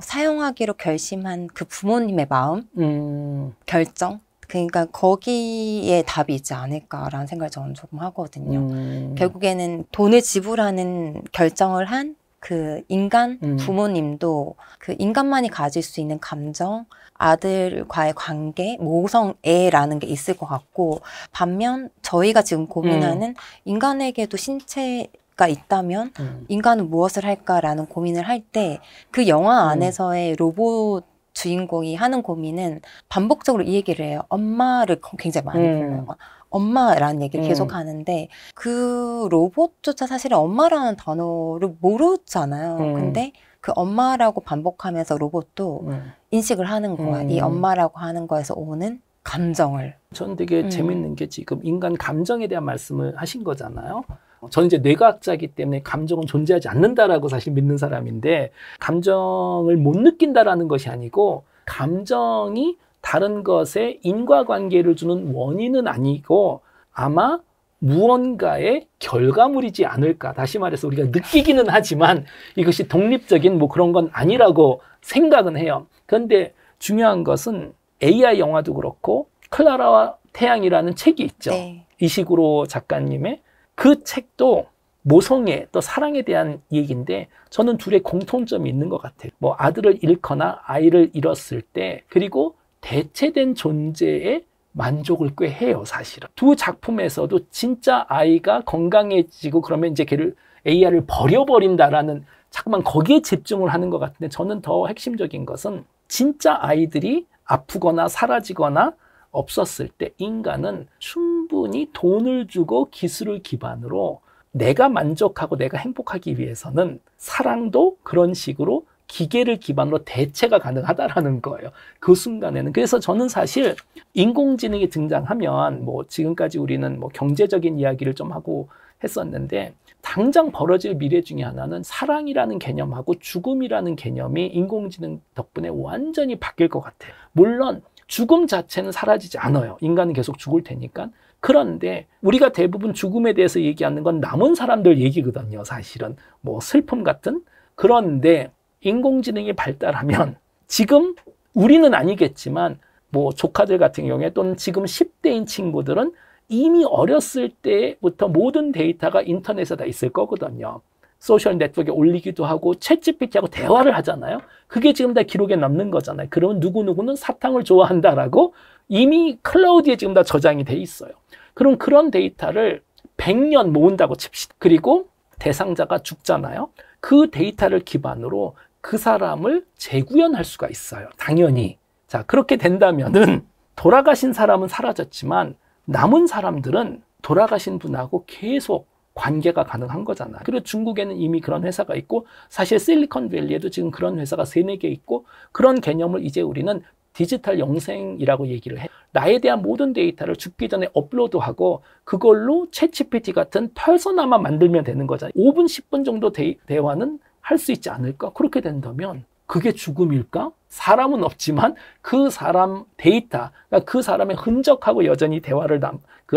사용하기로 결심한 그 부모님의 마음, 결정 그러니까 거기에 답이 있지 않을까라는 생각을 저는 조금 하거든요. 결국에는 돈을 지불하는 결정을 한 그 인간 부모님도 그 인간만이 가질 수 있는 감정, 아들과의 관계, 모성애라는 게 있을 것 같고 반면 저희가 지금 고민하는 인간에게도 신체가 있다면 인간은 무엇을 할까라는 고민을 할 때 그 영화 안에서의 로봇 주인공이 하는 고민은 반복적으로 이 얘기를 해요. 엄마를 굉장히 많이 불러요. 엄마라는 얘기를 계속 하는데 그 로봇조차 사실은 엄마라는 단어를 모르잖아요. 근데 그 엄마라고 반복하면서 로봇도 인식을 하는 거야. 이 엄마라고 하는 거에서 오는 감정을. 전 되게 재밌는 게 지금 인간 감정에 대한 말씀을 하신 거잖아요. 저는 이제 뇌과학자이기 때문에 감정은 존재하지 않는다라고 사실 믿는 사람인데 감정을 못 느낀다라는 것이 아니고 감정이 다른 것에 인과관계를 주는 원인은 아니고 아마 무언가의 결과물이지 않을까. 다시 말해서 우리가 느끼기는 하지만 이것이 독립적인 뭐 그런 건 아니라고 생각은 해요. 그런데 중요한 것은 AI 영화도 그렇고 클라라와 태양이라는 책이 있죠. 네. 이시구로 작가님의 그 책도 모성애 또 사랑에 대한 얘기인데 저는 둘의 공통점이 있는 것 같아요. 뭐 아들을 잃거나 아이를 잃었을 때 그리고 대체된 존재의 만족을 꽤 해요, 사실은. 두 작품에서도 진짜 아이가 건강해지고 그러면 이제 걔를 AI를 버려버린다라는 자꾸만 거기에 집중을 하는 것 같은데 저는 더 핵심적인 것은 진짜 아이들이 아프거나 사라지거나 없었을 때 인간은 충분히 돈을 주고 기술을 기반으로 내가 만족하고 내가 행복하기 위해서는 사랑도 그런 식으로 기계를 기반으로 대체가 가능하다라는 거예요. 그 순간에는. 그래서 저는 사실 인공지능이 등장하면 뭐 지금까지 우리는 뭐 경제적인 이야기를 좀 하고 했었는데 당장 벌어질 미래 중에 하나는 사랑이라는 개념하고 죽음이라는 개념이 인공지능 덕분에 완전히 바뀔 것 같아요. 물론 죽음 자체는 사라지지 않아요. 인간은 계속 죽을 테니까. 그런데 우리가 대부분 죽음에 대해서 얘기하는 건 남은 사람들 얘기거든요. 사실은 뭐 슬픔 같은. 그런데 인공지능이 발달하면 지금 우리는 아니겠지만 뭐 조카들 같은 경우에 또는 지금 10대인 친구들은 이미 어렸을 때부터 모든 데이터가 인터넷에 다 있을 거거든요. 소셜 네트워크에 올리기도 하고 챗GPT하고 대화를 하잖아요. 그게 지금 다 기록에 남는 거잖아요. 그러면 누구누구는 사탕을 좋아한다라고 이미 클라우드에 지금 다 저장이 돼 있어요. 그럼 그런 데이터를 100년 모은다고 칩시다. 그리고 대상자가 죽잖아요. 그 데이터를 기반으로 그 사람을 재구현할 수가 있어요. 당연히. 자, 그렇게 된다면은 돌아가신 사람은 사라졌지만 남은 사람들은 돌아가신 분하고 계속 관계가 가능한 거잖아요. 그리고 중국에는 이미 그런 회사가 있고 사실 실리콘밸리에도 지금 그런 회사가 3-4개 있고 그런 개념을 이제 우리는 디지털 영생이라고 얘기를 해요. 나에 대한 모든 데이터를 죽기 전에 업로드하고 그걸로 챗GPT 같은 퍼소나만 만들면 되는 거잖아요. 5분, 10분 정도 대화는 할 수 있지 않을까? 그렇게 된다면 그게 죽음일까? 사람은 없지만 그 사람 데이터, 그러니까 그 사람의 흔적하고 여전히 대화를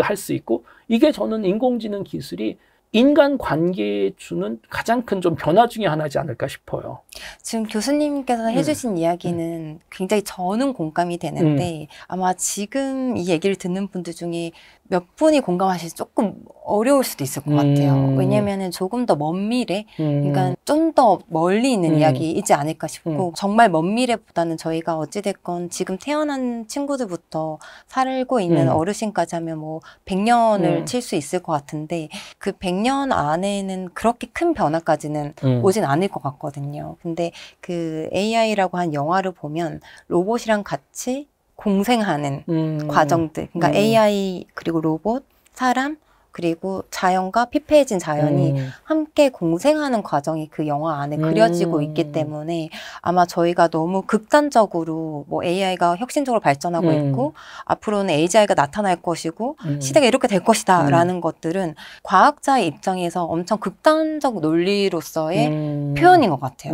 할 수 있고, 이게 저는 인공지능 기술이 인간 관계에 주는 가장 큰 좀 변화 중에 하나지 않을까 싶어요. 지금 교수님께서 해주신 이야기는 굉장히 저는 공감이 되는데 아마 지금 이 얘기를 듣는 분들 중에 몇 분이 공감하시기 조금 어려울 수도 있을 것 같아요. 왜냐면은 조금 더 먼 미래, 그러니까 좀 더 멀리 있는 이야기이지 않을까 싶고, 정말 먼 미래보다는 저희가 어찌됐건 지금 태어난 친구들부터 살고 있는 어르신까지 하면 뭐 100년을 칠 수 있을 것 같은데, 그 100년 안에는 그렇게 큰 변화까지는 오진 않을 것 같거든요. 근데 그 AI라고 한 영화를 보면 로봇이랑 같이 공생하는 과정들, 그러니까 AI 그리고 로봇, 사람, 그리고 자연과 피폐해진 자연이 함께 공생하는 과정이 그 영화 안에 그려지고 있기 때문에 아마 저희가 너무 극단적으로 뭐 AI가 혁신적으로 발전하고 있고 앞으로는 AGI가 나타날 것이고 시대가 이렇게 될 것이다 라는 것들은 과학자의 입장에서 엄청 극단적 논리로서의 표현인 것 같아요.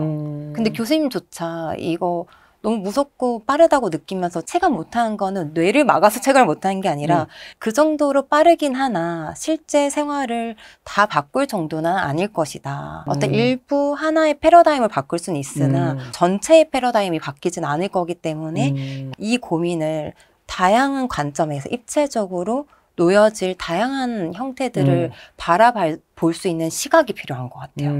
근데 교수님조차 이거 너무 무섭고 빠르다고 느끼면서 체감 못하는 거는 뇌를 막아서 체감을 못하는 게 아니라 그 정도로 빠르긴 하나 실제 생활을 다 바꿀 정도는 아닐 것이다. 어떤 일부 하나의 패러다임을 바꿀 수는 있으나 전체의 패러다임이 바뀌진 않을 거기 때문에 이 고민을 다양한 관점에서 입체적으로 놓여질 다양한 형태들을 바라볼 수 있는 시각이 필요한 것 같아요.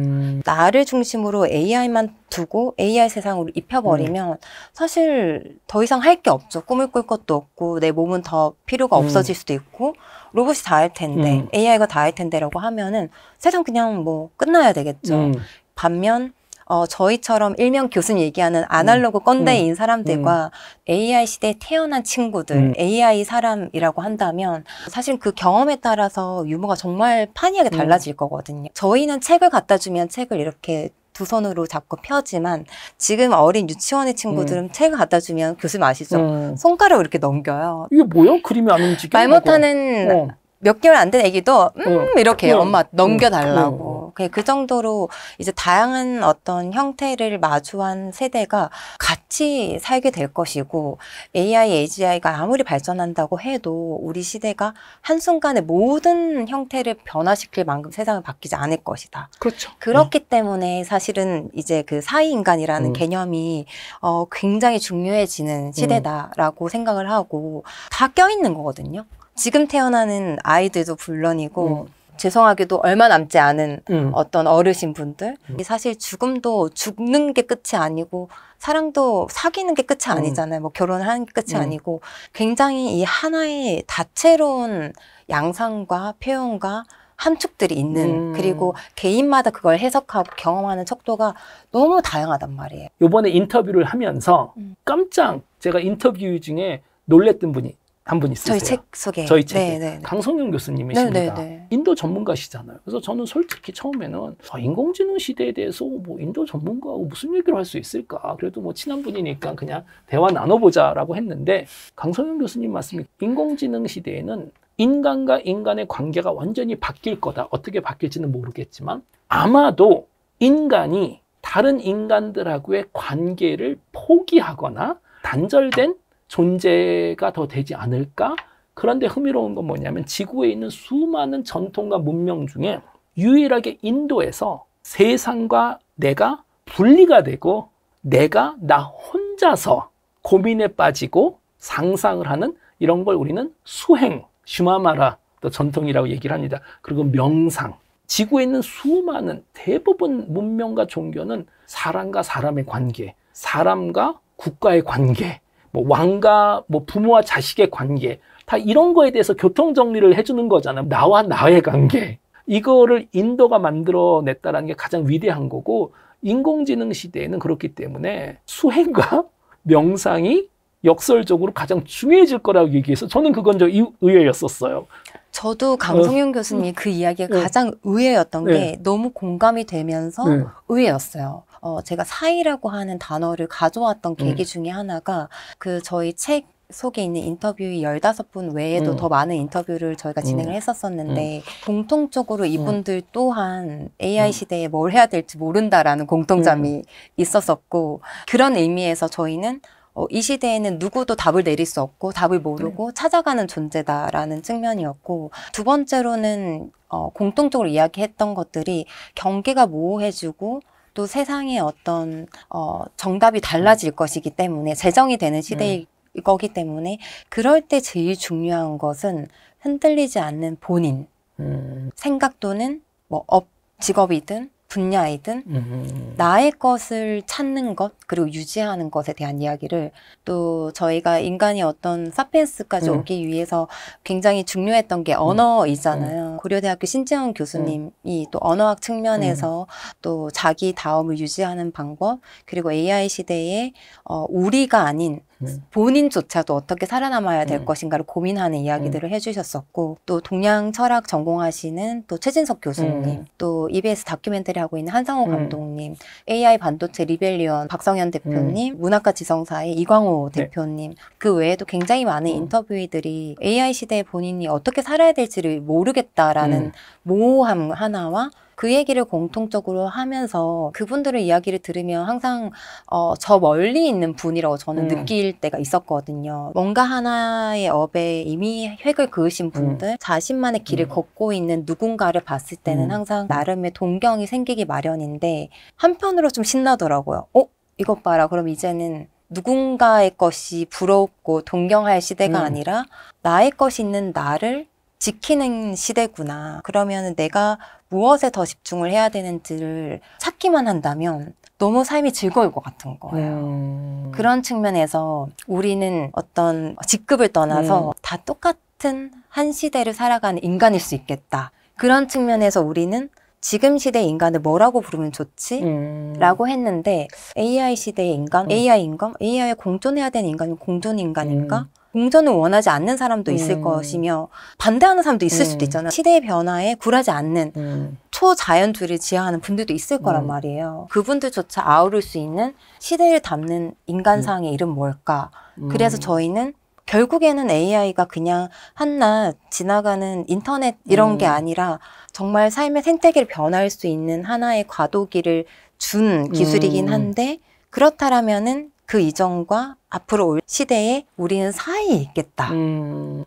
나를 중심으로 AI만 두고 AI 세상으로 입혀버리면 사실 더 이상 할 게 없죠. 꿈을 꿀 것도 없고 내 몸은 더 필요가 없어질 수도 있고 로봇이 다 할 텐데 AI가 다 할 텐데라고 하면은 세상 그냥 뭐 끝나야 되겠죠. 반면 저희처럼 일명 교수님 얘기하는 아날로그 꼰대인 사람들과 AI 시대에 태어난 친구들, AI 사람이라고 한다면 사실 그 경험에 따라서 유머가 정말 판이하게 달라질 거거든요. 저희는 책을 갖다 주면 책을 이렇게 두 손으로 잡고 펴지만 지금 어린 유치원의 친구들은 책을 갖다 주면 교수님 아시죠? 손가락을 이렇게 넘겨요. 이게 뭐야? 그림이 안 움직여? 말 못하는 몇 개월 안 된 애기도 이렇게 엄마 넘겨달라고. 그 정도로 이제 다양한 어떤 형태를 마주한 세대가 같이 살게 될 것이고 AI, AGI가 아무리 발전한다고 해도 우리 시대가 한순간에 모든 형태를 변화시킬 만큼 세상은 바뀌지 않을 것이다. 그렇죠. 그렇기 때문에 사실은 이제 그 사이인간이라는 개념이 굉장히 중요해지는 시대다라고 생각을 하고 다 껴있는 거거든요. 지금 태어나는 아이들도 물론이고 죄송하게도 얼마 남지 않은 어떤 어르신분들 사실 죽음도 죽는 게 끝이 아니고 사랑도 사귀는 게 끝이 아니잖아요. 뭐 결혼을 하는 게 끝이 아니고 굉장히 이 하나의 다채로운 양상과 표현과 함축들이 있는 그리고 개인마다 그걸 해석하고 경험하는 척도가 너무 다양하단 말이에요. 이번에 인터뷰를 하면서 깜짝 제가 인터뷰 중에 놀랬던 분이 한 분 있으세요. 저희 책 속에. 저희 책에. 강성윤 교수님이십니다. 네네네. 인도 전문가시잖아요. 그래서 저는 솔직히 처음에는 인공지능 시대에 대해서 뭐 인도 전문가하고 무슨 얘기를 할 수 있을까. 그래도 뭐 친한 분이니까 그냥 대화 나눠보자라고 했는데 강성윤 교수님 말씀이 인공지능 시대에는 인간과 인간의 관계가 완전히 바뀔 거다. 어떻게 바뀔지는 모르겠지만 아마도 인간이 다른 인간들하고의 관계를 포기하거나 단절된 존재가 더 되지 않을까? 그런데 흥미로운 건 뭐냐면 지구에 있는 수많은 전통과 문명 중에 유일하게 인도에서 세상과 내가 분리가 되고 내가 나 혼자서 고민에 빠지고 상상을 하는 이런 걸 우리는 수행, 슈마마라 또 전통이라고 얘기를 합니다. 그리고 명상. 지구에 있는 수많은 대부분 문명과 종교는 사람과 사람의 관계, 사람과 국가의 관계, 뭐 왕과 뭐 부모와 자식의 관계 다 이런 거에 대해서 교통 정리를 해주는 거잖아요. 나와 나의 관계. 이거를 인도가 만들어냈다는 게 가장 위대한 거고 인공지능 시대에는 그렇기 때문에 수행과 명상이 역설적으로 가장 중요해질 거라고 얘기해서 저는 그건 좀 의외였었어요. 저도 강성윤 교수님 그 이야기가 가장 의외였던 게 너무 공감이 되면서 의외였어요. 제가 사이라고 하는 단어를 가져왔던 계기 중에 하나가 그 저희 책 속에 있는 인터뷰 15분 외에도 더 많은 인터뷰를 저희가 진행을 했었었는데 공통적으로 이분들 또한 AI 시대에 뭘 해야 될지 모른다라는 공통점이 있었었고, 그런 의미에서 저희는 이 시대에는 누구도 답을 내릴 수 없고 답을 모르고 찾아가는 존재다라는 측면이었고, 두 번째로는 공통적으로 이야기했던 것들이 경계가 모호해지고 또 세상의 어떤 정답이 달라질 것이기 때문에, 재정이 되는 시대일 거기 때문에 그럴 때 제일 중요한 것은 흔들리지 않는 본인 생각 또는 뭐 직업이든 분야이든 나의 것을 찾는 것, 그리고 유지하는 것에 대한 이야기를, 또 저희가 인간이 어떤 사피엔스까지 오기 위해서 굉장히 중요했던 게 언어이잖아요. 고려대학교 신재원 교수님이 또 언어학 측면에서 또 자기 다움을 유지하는 방법, 그리고 AI 시대에 우리가 아닌 본인조차도 어떻게 살아남아야 될 것인가를 고민하는 이야기들을 해주셨었고, 또 동양 철학 전공하시는 또 최진석 교수님, 또 EBS 다큐멘터리 하고 있는 한상호 감독님, AI 반도체 리벨리언 박성현 대표님, 문학과 지성사의 이광호 대표님, 그 외에도 굉장히 많은 인터뷰이들이 AI 시대에 본인이 어떻게 살아야 될지를 모르겠다라는 모호함 하나와 그 얘기를 공통적으로 하면서, 그분들의 이야기를 들으면 항상 저 멀리 있는 분이라고 저는 느낄 때가 있었거든요. 뭔가 하나의 업에 이미 획을 그으신 분들, 자신만의 길을 걷고 있는 누군가를 봤을 때는 항상 나름의 동경이 생기기 마련인데, 한편으로 좀 신나더라고요. 이것 봐라. 그럼 이제는 누군가의 것이 부럽고 동경할 시대가 아니라 나의 것이 있는 나를 지키는 시대구나. 그러면 내가 무엇에 더 집중을 해야 되는지를 찾기만 한다면 너무 삶이 즐거울 것 같은 거예요. 그런 측면에서 우리는 어떤 직급을 떠나서 다 똑같은 한 시대를 살아가는 인간일 수 있겠다. 그런 측면에서 우리는 지금 시대의 인간을 뭐라고 부르면 좋지? 라고 했는데, AI 시대의 인간, AI 인간? AI와 공존해야 되는 인간은 공존 인간인가? 공존을 원하지 않는 사람도 있을 것이며 반대하는 사람도 있을 수도 있잖아요. 시대의 변화에 굴하지 않는 초자연주의를 지향하는 분들도 있을 거란 말이에요. 그분들조차 아우를 수 있는 시대를 담는 인간상의 이름 뭘까? 그래서 저희는 결국에는 AI가 그냥 한낱 지나가는 인터넷 이런 게 아니라 정말 삶의 생태계를 변화할 수 있는 하나의 과도기를 준 기술이긴 한데, 그렇다라면은 그 이전과 앞으로 올 시대에 우리는 사이에 있겠다.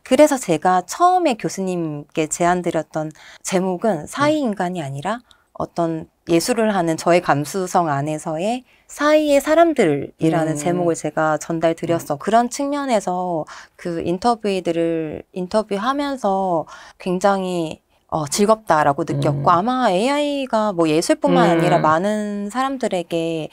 그래서 제가 처음에 교수님께 제안드렸던 제목은 사이인간이 아니라 어떤 예술을 하는 저의 감수성 안에서의 사이의 사람들이라는 제목을 제가 전달드렸어. 그런 측면에서 그 인터뷰들을 인터뷰하면서 굉장히 즐겁다라고 느꼈고, 아마 AI가 뭐 예술뿐만 아니라 많은 사람들에게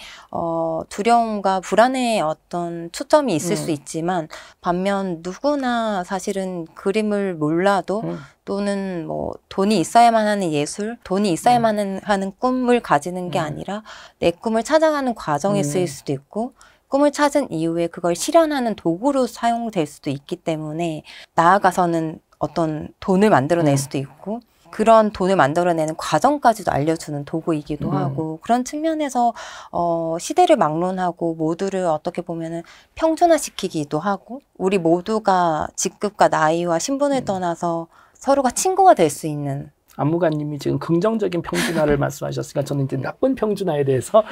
두려움과 불안의 어떤 초점이 있을 수 있지만, 반면 누구나 사실은 그림을 몰라도 또는 뭐 돈이 있어야만 하는 예술, 돈이 있어야만 하는 꿈을 가지는 게 아니라 내 꿈을 찾아가는 과정에 쓰일 수도 있고, 꿈을 찾은 이후에 그걸 실현하는 도구로 사용될 수도 있기 때문에, 나아가서는 어떤 돈을 만들어낼 수도 있고, 그런 돈을 만들어내는 과정까지도 알려주는 도구이기도 하고, 그런 측면에서 시대를 막론하고 모두를 어떻게 보면은 평준화시키기도 하고, 우리 모두가 직급과 나이와 신분을 떠나서 서로가 친구가 될 수 있는. 안무가님이 지금 긍정적인 평준화를 말씀하셨으니까 저는 이제 나쁜 평준화에 대해서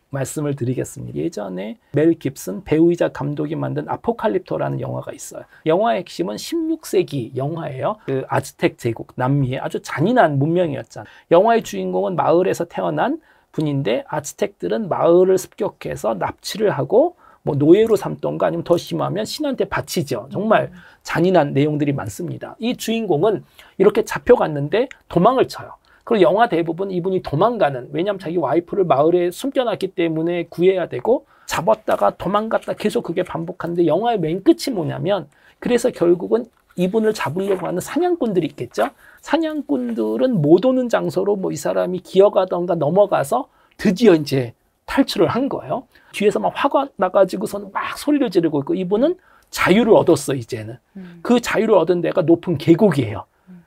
말씀을 드리겠습니다. 예전에 멜 깁슨 배우이자 감독이 만든 아포칼립토라는 영화가 있어요. 영화의 핵심은 16세기 영화예요. 그 아즈텍 제국, 남미의 아주 잔인한 문명이었잖아요. 영화의 주인공은 마을에서 태어난 분인데, 아즈텍들은 마을을 습격해서 납치를 하고 뭐 노예로 삼던가 아니면 더 심하면 신한테 바치죠. 정말 잔인한 내용들이 많습니다. 이 주인공은 이렇게 잡혀갔는데 도망을 쳐요. 그리고 영화 대부분 이분이 도망가는, 왜냐하면 자기 와이프를 마을에 숨겨놨기 때문에 구해야 되고, 잡았다가 도망갔다 계속 그게 반복하는데, 영화의 맨 끝이 뭐냐면, 그래서 결국은 이분을 잡으려고 하는 사냥꾼들이 있겠죠. 사냥꾼들은 못 오는 장소로 뭐 이 사람이 기어가던가 넘어가서 드디어 이제 탈출을 한 거예요. 뒤에서 막 화가 나가지고서는 막 소리를 지르고 있고, 이분은 자유를 얻었어. 이제는 그 자유를 얻은 데가 높은 계곡이에요.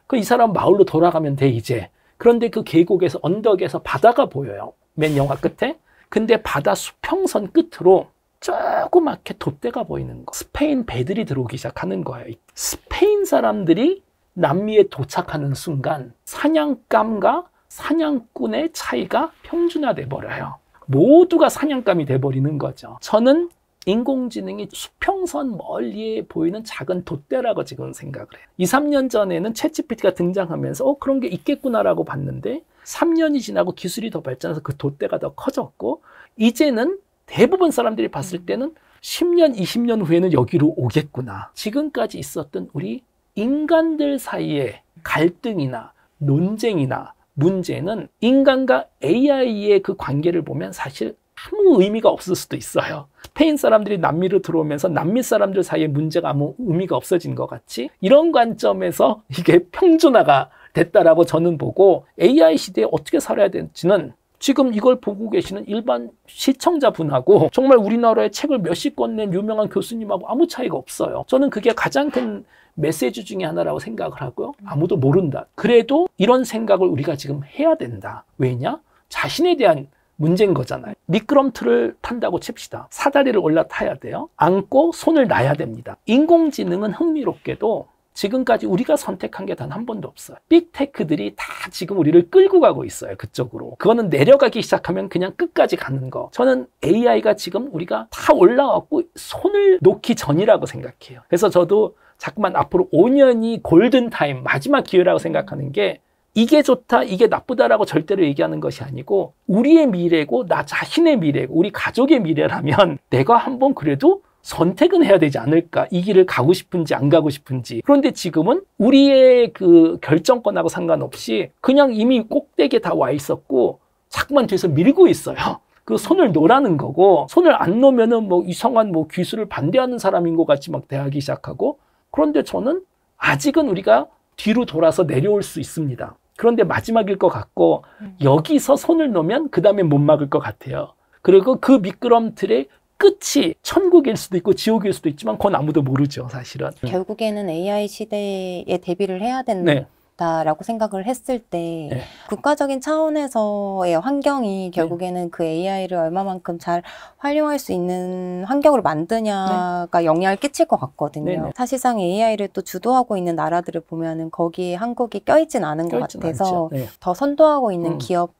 그 이 사람 마을로 돌아가면 돼 이제. 그런데 그 계곡에서, 언덕에서 바다가 보여요. 맨 영화 끝에. 근데 바다 수평선 끝으로 조그맣게 돛대가 보이는 거. 스페인 배들이 들어오기 시작하는 거예요. 스페인 사람들이 남미에 도착하는 순간 사냥감과 사냥꾼의 차이가 평준화돼 버려요. 모두가 사냥감이 돼 버리는 거죠. 저는 인공지능이 수평선 멀리에 보이는 작은 돛대라고 지금 생각을 해요. 2, 3년 전에는 챗GPT가 등장하면서 그런 게 있겠구나라고 봤는데 3년이 지나고 기술이 더 발전해서 그 돛대가 더 커졌고 이제는 대부분 사람들이 봤을 때는 10년, 20년 후에는 여기로 오겠구나. 지금까지 있었던 우리 인간들 사이의 갈등이나 논쟁이나 문제는 인간과 AI의 그 관계를 보면 사실 아무 의미가 없을 수도 있어요. 스페인 사람들이 남미로 들어오면서 남미 사람들 사이의 문제가 아무 의미가 없어진 것 같이 이런 관점에서 이게 평준화가 됐다라고 저는 보고 AI 시대에 어떻게 살아야 될지는 지금 이걸 보고 계시는 일반 시청자분하고 정말 우리나라의 책을 몇십 권 낸 유명한 교수님하고 아무 차이가 없어요. 저는 그게 가장 큰 메시지 중에 하나라고 생각을 하고요. 아무도 모른다. 그래도 이런 생각을 우리가 지금 해야 된다. 왜냐? 자신에 대한 문제인 거잖아요. 미끄럼틀을 탄다고 칩시다. 사다리를 올라타야 돼요. 안고 손을 놔야 됩니다. 인공지능은 흥미롭게도 지금까지 우리가 선택한 게 단 한 번도 없어요. 빅테크들이 다 지금 우리를 끌고 가고 있어요. 그쪽으로. 그거는 내려가기 시작하면 그냥 끝까지 가는 거. 저는 AI가 지금 우리가 다 올라왔고 손을 놓기 전이라고 생각해요. 그래서 저도 자꾸만 앞으로 5년이 골든타임, 마지막 기회라고 생각하는 게 이게 좋다, 이게 나쁘다라고 절대로 얘기하는 것이 아니고 우리의 미래고 나 자신의 미래고 우리 가족의 미래라면 내가 한번 그래도 선택은 해야 되지 않을까? 이 길을 가고 싶은지 안 가고 싶은지. 그런데 지금은 우리의 그 결정권하고 상관없이 그냥 이미 꼭대기에 다 와 있었고 자꾸만 뒤에서 밀고 있어요. 그 손을 놓으라는 거고 손을 안 놓으면은 뭐 이상한 뭐 기술을 반대하는 사람인 것 같이 막 대하기 시작하고 그런데 저는 아직은 우리가 뒤로 돌아서 내려올 수 있습니다. 그런데 마지막일 것 같고 여기서 손을 놓으면 그 다음에 못 막을 것 같아요. 그리고 그 미끄럼틀의 끝이 천국일 수도 있고 지옥일 수도 있지만 그건 아무도 모르죠, 사실은. 결국에는 AI 시대에 대비를 해야 된다라고 생각을 했을 때 국가적인 차원에서의 환경이 결국에는 그 AI를 얼마만큼 잘 활용할 수 있는 환경으로 만드냐가 영향을 끼칠 것 같거든요. 사실상 AI를 또 주도하고 있는 나라들을 보면은 거기에 한국이 껴있진 않은 것 같아서 더 선도하고 있는 기업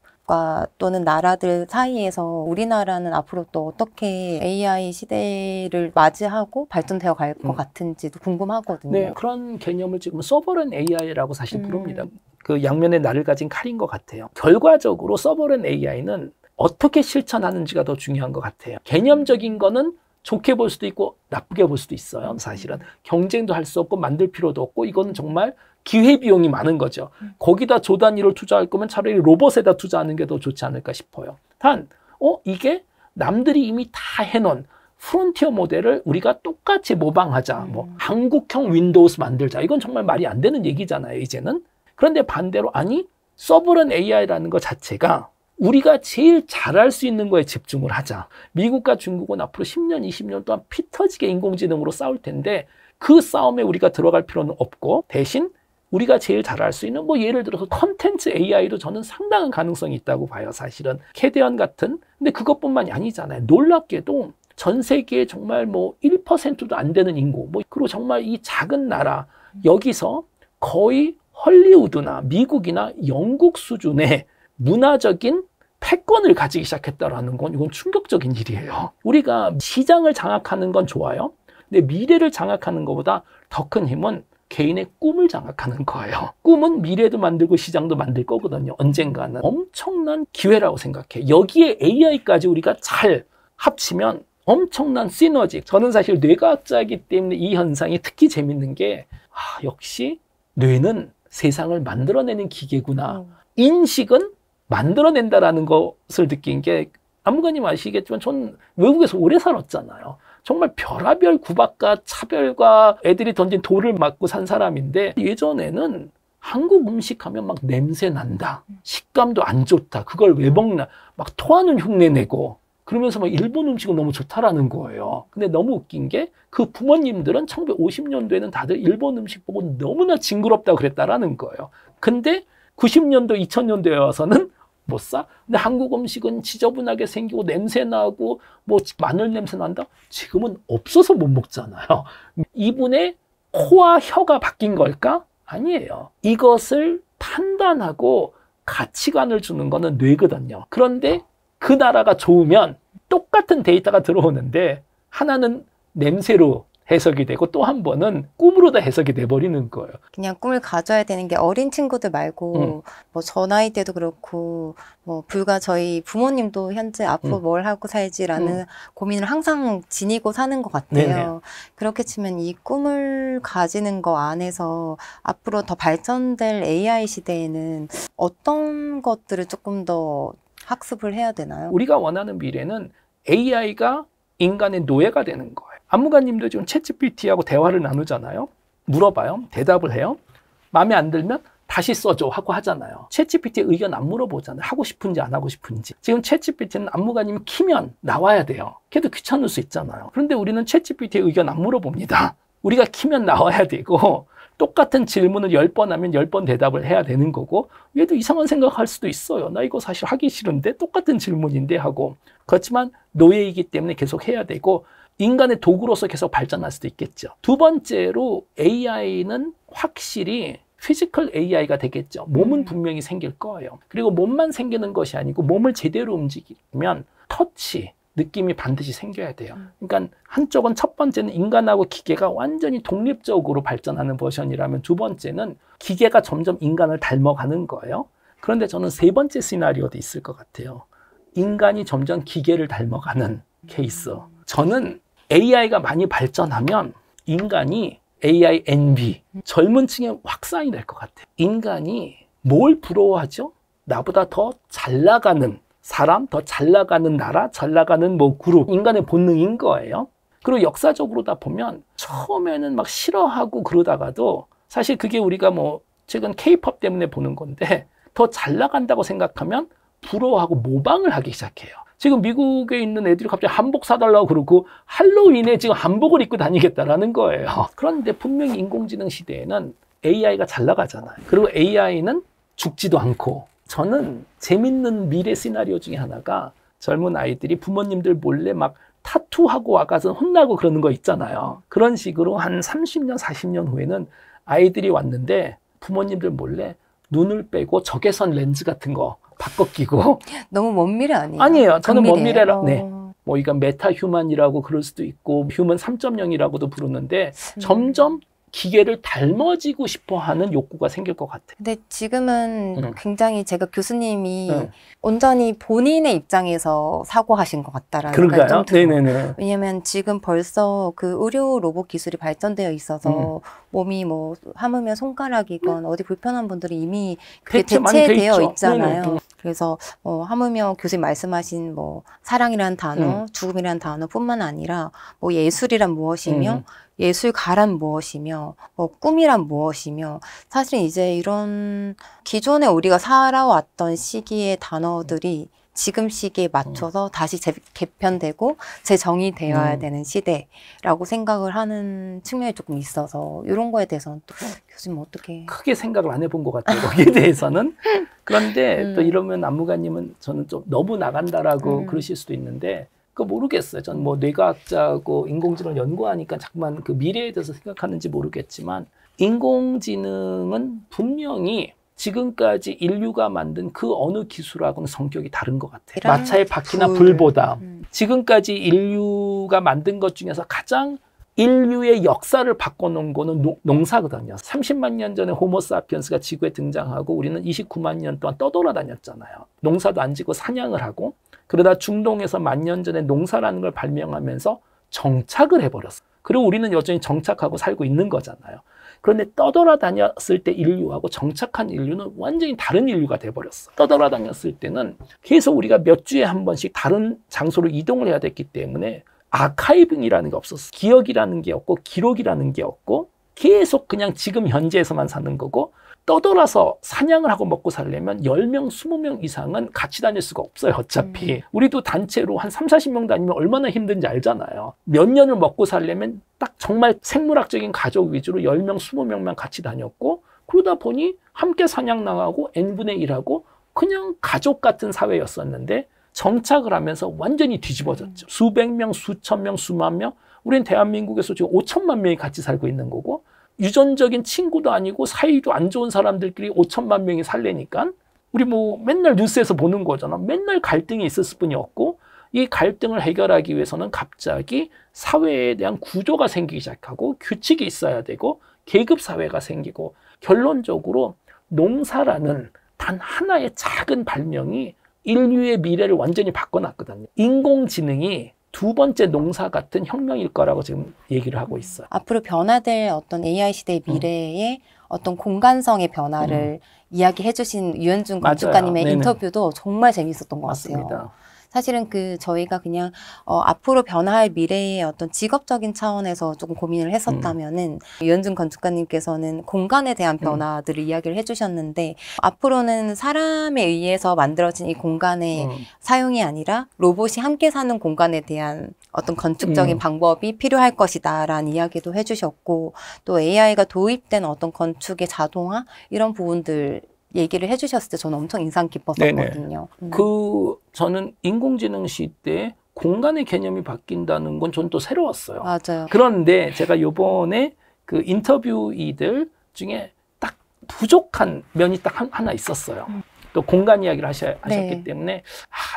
또는 나라들 사이에서 우리나라는 앞으로 또 어떻게 AI 시대를 맞이하고 발전되어 갈 것 같은지도 궁금하거든요. 네, 그런 개념을 지금 서버런 AI라고 사실 부릅니다. 그 양면의 날을 가진 칼인 것 같아요. 결과적으로 서버런 AI는 어떻게 실천하는지가 더 중요한 것 같아요. 개념적인 거는 좋게 볼 수도 있고 나쁘게 볼 수도 있어요. 사실은 경쟁도 할 수 없고 만들 필요도 없고 이거는 정말 기회비용이 많은 거죠. 거기다 조 단위를 투자할 거면 차라리 로봇에다 투자하는 게 더 좋지 않을까 싶어요. 단, 이게 남들이 이미 다 해놓은 프론티어 모델을 우리가 똑같이 모방하자. 뭐 한국형 윈도우스 만들자. 이건 정말 말이 안 되는 얘기잖아요, 이제는. 그런데 반대로 아니, 서브런 AI라는 것 자체가 우리가 제일 잘할 수 있는 거에 집중을 하자. 미국과 중국은 앞으로 10년, 20년 동안 피 터지게 인공지능으로 싸울 텐데 그 싸움에 우리가 들어갈 필요는 없고 대신 우리가 제일 잘할 수 있는 뭐 예를 들어서 컨텐츠 AI도 저는 상당한 가능성이 있다고 봐요. 사실은 캐대언 같은. 근데 그것뿐만이 아니잖아요. 놀랍게도 전 세계에 정말 뭐 1%도 안 되는 인구 그리고 정말 이 작은 나라 여기서 거의 헐리우드나 미국이나 영국 수준의 문화적인 패권을 가지기 시작했다라는 건 이건 충격적인 일이에요. 우리가 시장을 장악하는 건 좋아요. 근데 미래를 장악하는 것보다 더 큰 힘은 개인의 꿈을 장악하는 거예요. 꿈은 미래도 만들고 시장도 만들 거거든요. 언젠가는. 엄청난 기회라고 생각해. 여기에 AI까지 우리가 잘 합치면 엄청난 시너지. 저는 사실 뇌과학자이기 때문에 이 현상이 특히 재밌는 게 역시 뇌는 세상을 만들어내는 기계구나. 인식은 만들어낸다라는 것을 느낀 게 안무가님 아시겠지만 전 외국에서 오래 살았잖아요. 정말 별의별 구박과 차별과 애들이 던진 돌을 맞고 산 사람인데 예전에는 한국 음식 하면 막 냄새 난다. 식감도 안 좋다. 그걸 왜 먹나. 막 토하는 흉내 내고 그러면서 막 일본 음식은 너무 좋다라는 거예요. 근데 너무 웃긴 게 그 부모님들은 1950년도에는 다들 일본 음식 보고 너무나 징그럽다고 그랬다라는 거예요. 근데 90년도, 2000년도에 와서는 못 사? 근데 한국 음식은 지저분하게 생기고 냄새 나고 뭐 마늘 냄새 난다? 지금은 없어서 못 먹잖아요. 이분의 코와 혀가 바뀐 걸까? 아니에요. 이것을 판단하고 가치관을 주는 거는 뇌거든요. 그런데 그 나라가 좋으면 똑같은 데이터가 들어오는데 하나는 냄새로 해석이 되고 또 한 번은 꿈으로 다 해석이 돼버리는 거예요. 그냥 꿈을 가져야 되는 게 어린 친구들 말고 뭐 저 나이 때도 그렇고 뭐 불과 저희 부모님도 현재 앞으로 뭘 하고 살지라는 고민을 항상 지니고 사는 것 같아요. 네네. 그렇게 치면 이 꿈을 가지는 거 안에서 앞으로 더 발전될 AI 시대에는 어떤 것들을 조금 더 학습을 해야 되나요? 우리가 원하는 미래는 AI가 인간의 노예가 되는 거예요. 안무가님도 지금 챗GPT하고 대화를 나누잖아요. 물어봐요. 대답을 해요. 마음에 안 들면 다시 써줘 하고 하잖아요. 챗GPT의 의견 안 물어보잖아요. 하고 싶은지 안 하고 싶은지. 지금 챗GPT는 안무가님 키면 나와야 돼요. 걔도 귀찮을 수 있잖아요. 그런데 우리는 챗GPT의 의견 안 물어봅니다. 우리가 키면 나와야 되고 똑같은 질문을 10번 하면 10번 대답을 해야 되는 거고 얘도 이상한 생각할 수도 있어요. 나 이거 사실 하기 싫은데 똑같은 질문인데 하고. 그렇지만 노예이기 때문에 계속 해야 되고 인간의 도구로서 계속 발전할 수도 있겠죠. 두 번째로 AI는 확실히 피지컬 AI가 되겠죠. 몸은 분명히 생길 거예요. 그리고 몸만 생기는 것이 아니고 몸을 제대로 움직이면 터치, 느낌이 반드시 생겨야 돼요. 그러니까 한쪽은 첫 번째는 인간하고 기계가 완전히 독립적으로 발전하는 버전이라면 두 번째는 기계가 점점 인간을 닮아가는 거예요. 그런데 저는 세 번째 시나리오도 있을 것 같아요. 인간이 점점 기계를 닮아가는 케이스. 저는 AI가 많이 발전하면 인간이 AI envy, 젊은 층의 확산이 될 것 같아요. 인간이 뭘 부러워하죠? 나보다 더 잘 나가는 사람, 더 잘 나가는 나라, 잘 나가는 뭐 그룹, 인간의 본능인 거예요. 그리고 역사적으로 다 보면 처음에는 막 싫어하고 그러다가도 사실 그게 우리가 뭐 최근 K-pop 때문에 보는 건데 더 잘 나간다고 생각하면 부러워하고 모방을 하기 시작해요. 지금 미국에 있는 애들이 갑자기 한복 사달라고 그러고 할로윈에 지금 한복을 입고 다니겠다라는 거예요. 그런데 분명히 인공지능 시대에는 AI가 잘 나가잖아요. 그리고 AI는 죽지도 않고 저는 재밌는 미래 시나리오 중에 하나가 젊은 아이들이 부모님들 몰래 막 타투하고 와가서 혼나고 그러는 거 있잖아요. 그런 식으로 한 30년, 40년 후에는 아이들이 왔는데 부모님들 몰래 눈을 빼고 적외선 렌즈 같은 거 바꿔 끼고. 너무 먼 미래 아니에요? 아니에요. 저는 먼 미래예요? 미래라. 네. 뭐 이건 메타 휴먼이라고 그럴 수도 있고 휴먼 3.0이라고도 부르는데 점점 기계를 닮아지고 싶어 하는 욕구가 생길 것 같아요. 근데 지금은 굉장히 제가 교수님이 온전히 본인의 입장에서 사고하신 것 같다라는 생각이 좀 들어요. 네네네. 왜냐면 지금 벌써 그 의료 로봇 기술이 발전되어 있어서 몸이 뭐 하물며 손가락이건 어디 불편한 분들이 이미 그게 대체되어 있잖아요. 그래서 하물며 교수님 말씀하신 뭐 사랑이라는 단어, 죽음이라는 단어뿐만 아니라 뭐 예술이란 무엇이며 예술가란 무엇이며 뭐 꿈이란 무엇이며 사실 이제 이런 기존에 우리가 살아왔던 시기의 단어들이 지금 시기에 맞춰서 다시 개편되고 재정의되어야 되는 시대라고 생각을 하는 측면이 조금 있어서 이런 거에 대해서는 또 교수님 어떻게 크게 생각을 안 해본 것 같아요. 거기에 대해서는. 그런데 또 이러면 안무가님은 저는 좀 너무 나간다라고 그러실 수도 있는데 그거 모르겠어요. 전 뭐 뇌과학자고 인공지능을 연구하니까 자꾸만 그 미래에 대해서 생각하는지 모르겠지만 인공지능은 분명히 지금까지 인류가 만든 그 어느 기술하고는 성격이 다른 것 같아요. 마차의 바퀴나 불보다 지금까지 인류가 만든 것 중에서 가장 인류의 역사를 바꿔놓은 거는 농사거든요. 30만 년 전에 호모사피엔스가 지구에 등장하고 우리는 29만 년 동안 떠돌아다녔잖아요. 농사도 안 지고 사냥을 하고 그러다 중동에서 1000년 전에 농사라는 걸 발명하면서 정착을 해버렸어요. 그리고 우리는 여전히 정착하고 살고 있는 거잖아요. 그런데 떠돌아다녔을 때 인류하고 정착한 인류는 완전히 다른 인류가 돼버렸어. 떠돌아다녔을 때는 계속 우리가 몇 주에 한 번씩 다른 장소로 이동을 해야 됐기 때문에 아카이빙이라는 게 없었어. 기억이라는 게 없고 기록이라는 게 없고 계속 그냥 지금 현재에서만 사는 거고 떠돌아서 사냥을 하고 먹고 살려면 10명, 20명 이상은 같이 다닐 수가 없어요. 어차피. 우리도 단체로 한 30, 40명 다니면 얼마나 힘든지 알잖아요. 몇 년을 먹고 살려면 딱 정말 생물학적인 가족 위주로 10명, 20명만 같이 다녔고 그러다 보니 함께 사냥 나가고 n분의 1하고 그냥 가족 같은 사회였었는데 정착을 하면서 완전히 뒤집어졌죠. 수백 명, 수천 명, 수만 명. 우린 대한민국에서 지금 5천만 명이 같이 살고 있는 거고 유전적인 친구도 아니고 사이도 안 좋은 사람들끼리 5천만 명이 살래니까 우리 뭐 맨날 뉴스에서 보는 거잖아. 맨날 갈등이 있었을 뿐이 없고 이 갈등을 해결하기 위해서는 갑자기 사회에 대한 구조가 생기기 시작하고 규칙이 있어야 되고 계급 사회가 생기고 결론적으로 농사라는 단 하나의 작은 발명이 인류의 미래를 완전히 바꿔놨거든요. 인공지능이 두 번째 농사 같은 혁명일 거라고 지금 얘기를 하고 있어요. 앞으로 변화될 어떤 AI 시대의 미래에 어떤 공간성의 변화를 이야기해 주신 유현준 건축가님의 네네. 인터뷰도 정말 재밌었던 것 같아요. 맞습니다. 사실은 저희가 그냥 앞으로 변화할 미래의 어떤 직업적인 차원에서 조금 고민을 했었다면은 유현준 건축가님께서는 공간에 대한 변화들을 이야기를 해주셨는데 앞으로는 사람에 의해서 만들어진 이 공간의 사용이 아니라 로봇이 함께 사는 공간에 대한 어떤 건축적인 방법이 필요할 것이다라는 이야기도 해주셨고 또 AI가 도입된 어떤 건축의 자동화 이런 부분들 얘기를 해주셨을 때 저는 엄청 인상 깊었었거든요. 저는 인공지능 시대에 공간의 개념이 바뀐다는 건 전 또 새로웠어요. 맞아요. 그런데 제가 요번에 그 인터뷰이들 중에 딱 부족한 면이 딱 하나 있었어요. 또 공간 이야기를 하셨기 때문에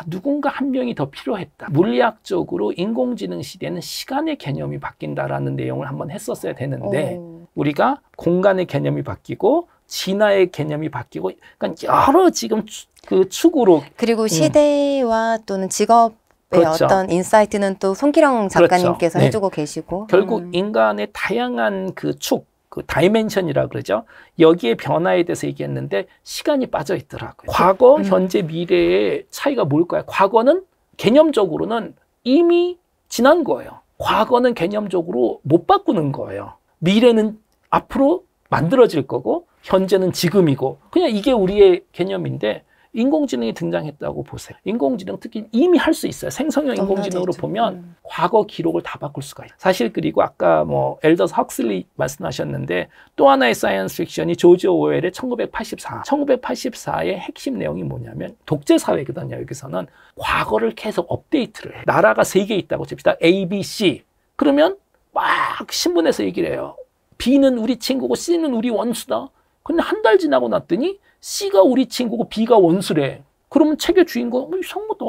누군가 한 명이 더 필요했다. 물리학적으로 인공지능 시대는 시간의 개념이 바뀐다라는 내용을 한번 했었어야 되는데 우리가 공간의 개념이 바뀌고 진화의 개념이 바뀌고 그러니까 여러 지금 그 축으로 그리고 시대와 또는 직업의 그렇죠. 어떤 인사이트는 또 송기령 작가님께서 그렇죠. 해주고 계시고 결국 인간의 다양한 그 축, 그 다이멘션이라 그러죠. 여기에 변화에 대해서 얘기했는데 시간이 빠져 있더라고요. 과거, 현재, 미래의 차이가 뭘까요? 과거는 개념적으로는 이미 지난 거예요. 과거는 개념적으로 못 바꾸는 거예요. 미래는 앞으로 만들어질 거고 현재는 지금이고 그냥 이게 우리의 개념인데 인공지능이 등장했다고 보세요. 인공지능 특히 이미 할 수 있어요. 생성형 인공지능으로 보면 과거 기록을 다 바꿀 수가 있어요. 사실 그리고 아까 뭐 엘더스 헉슬리 말씀하셨는데 또 하나의 사이언스 픽션이 조지 오웰의 1984. 1984의 핵심 내용이 뭐냐면 독재 사회거든요. 여기서는 과거를 계속 업데이트를 해. 나라가 3개 있다고 칩시다. A, B, C. 그러면 막 신문에서 얘기를 해요. B는 우리 친구고 C는 우리 원수다. 근데 한 달 지나고 났더니 C가 우리 친구고 B가 원수래. 그러면 책의 주인공 이상하다.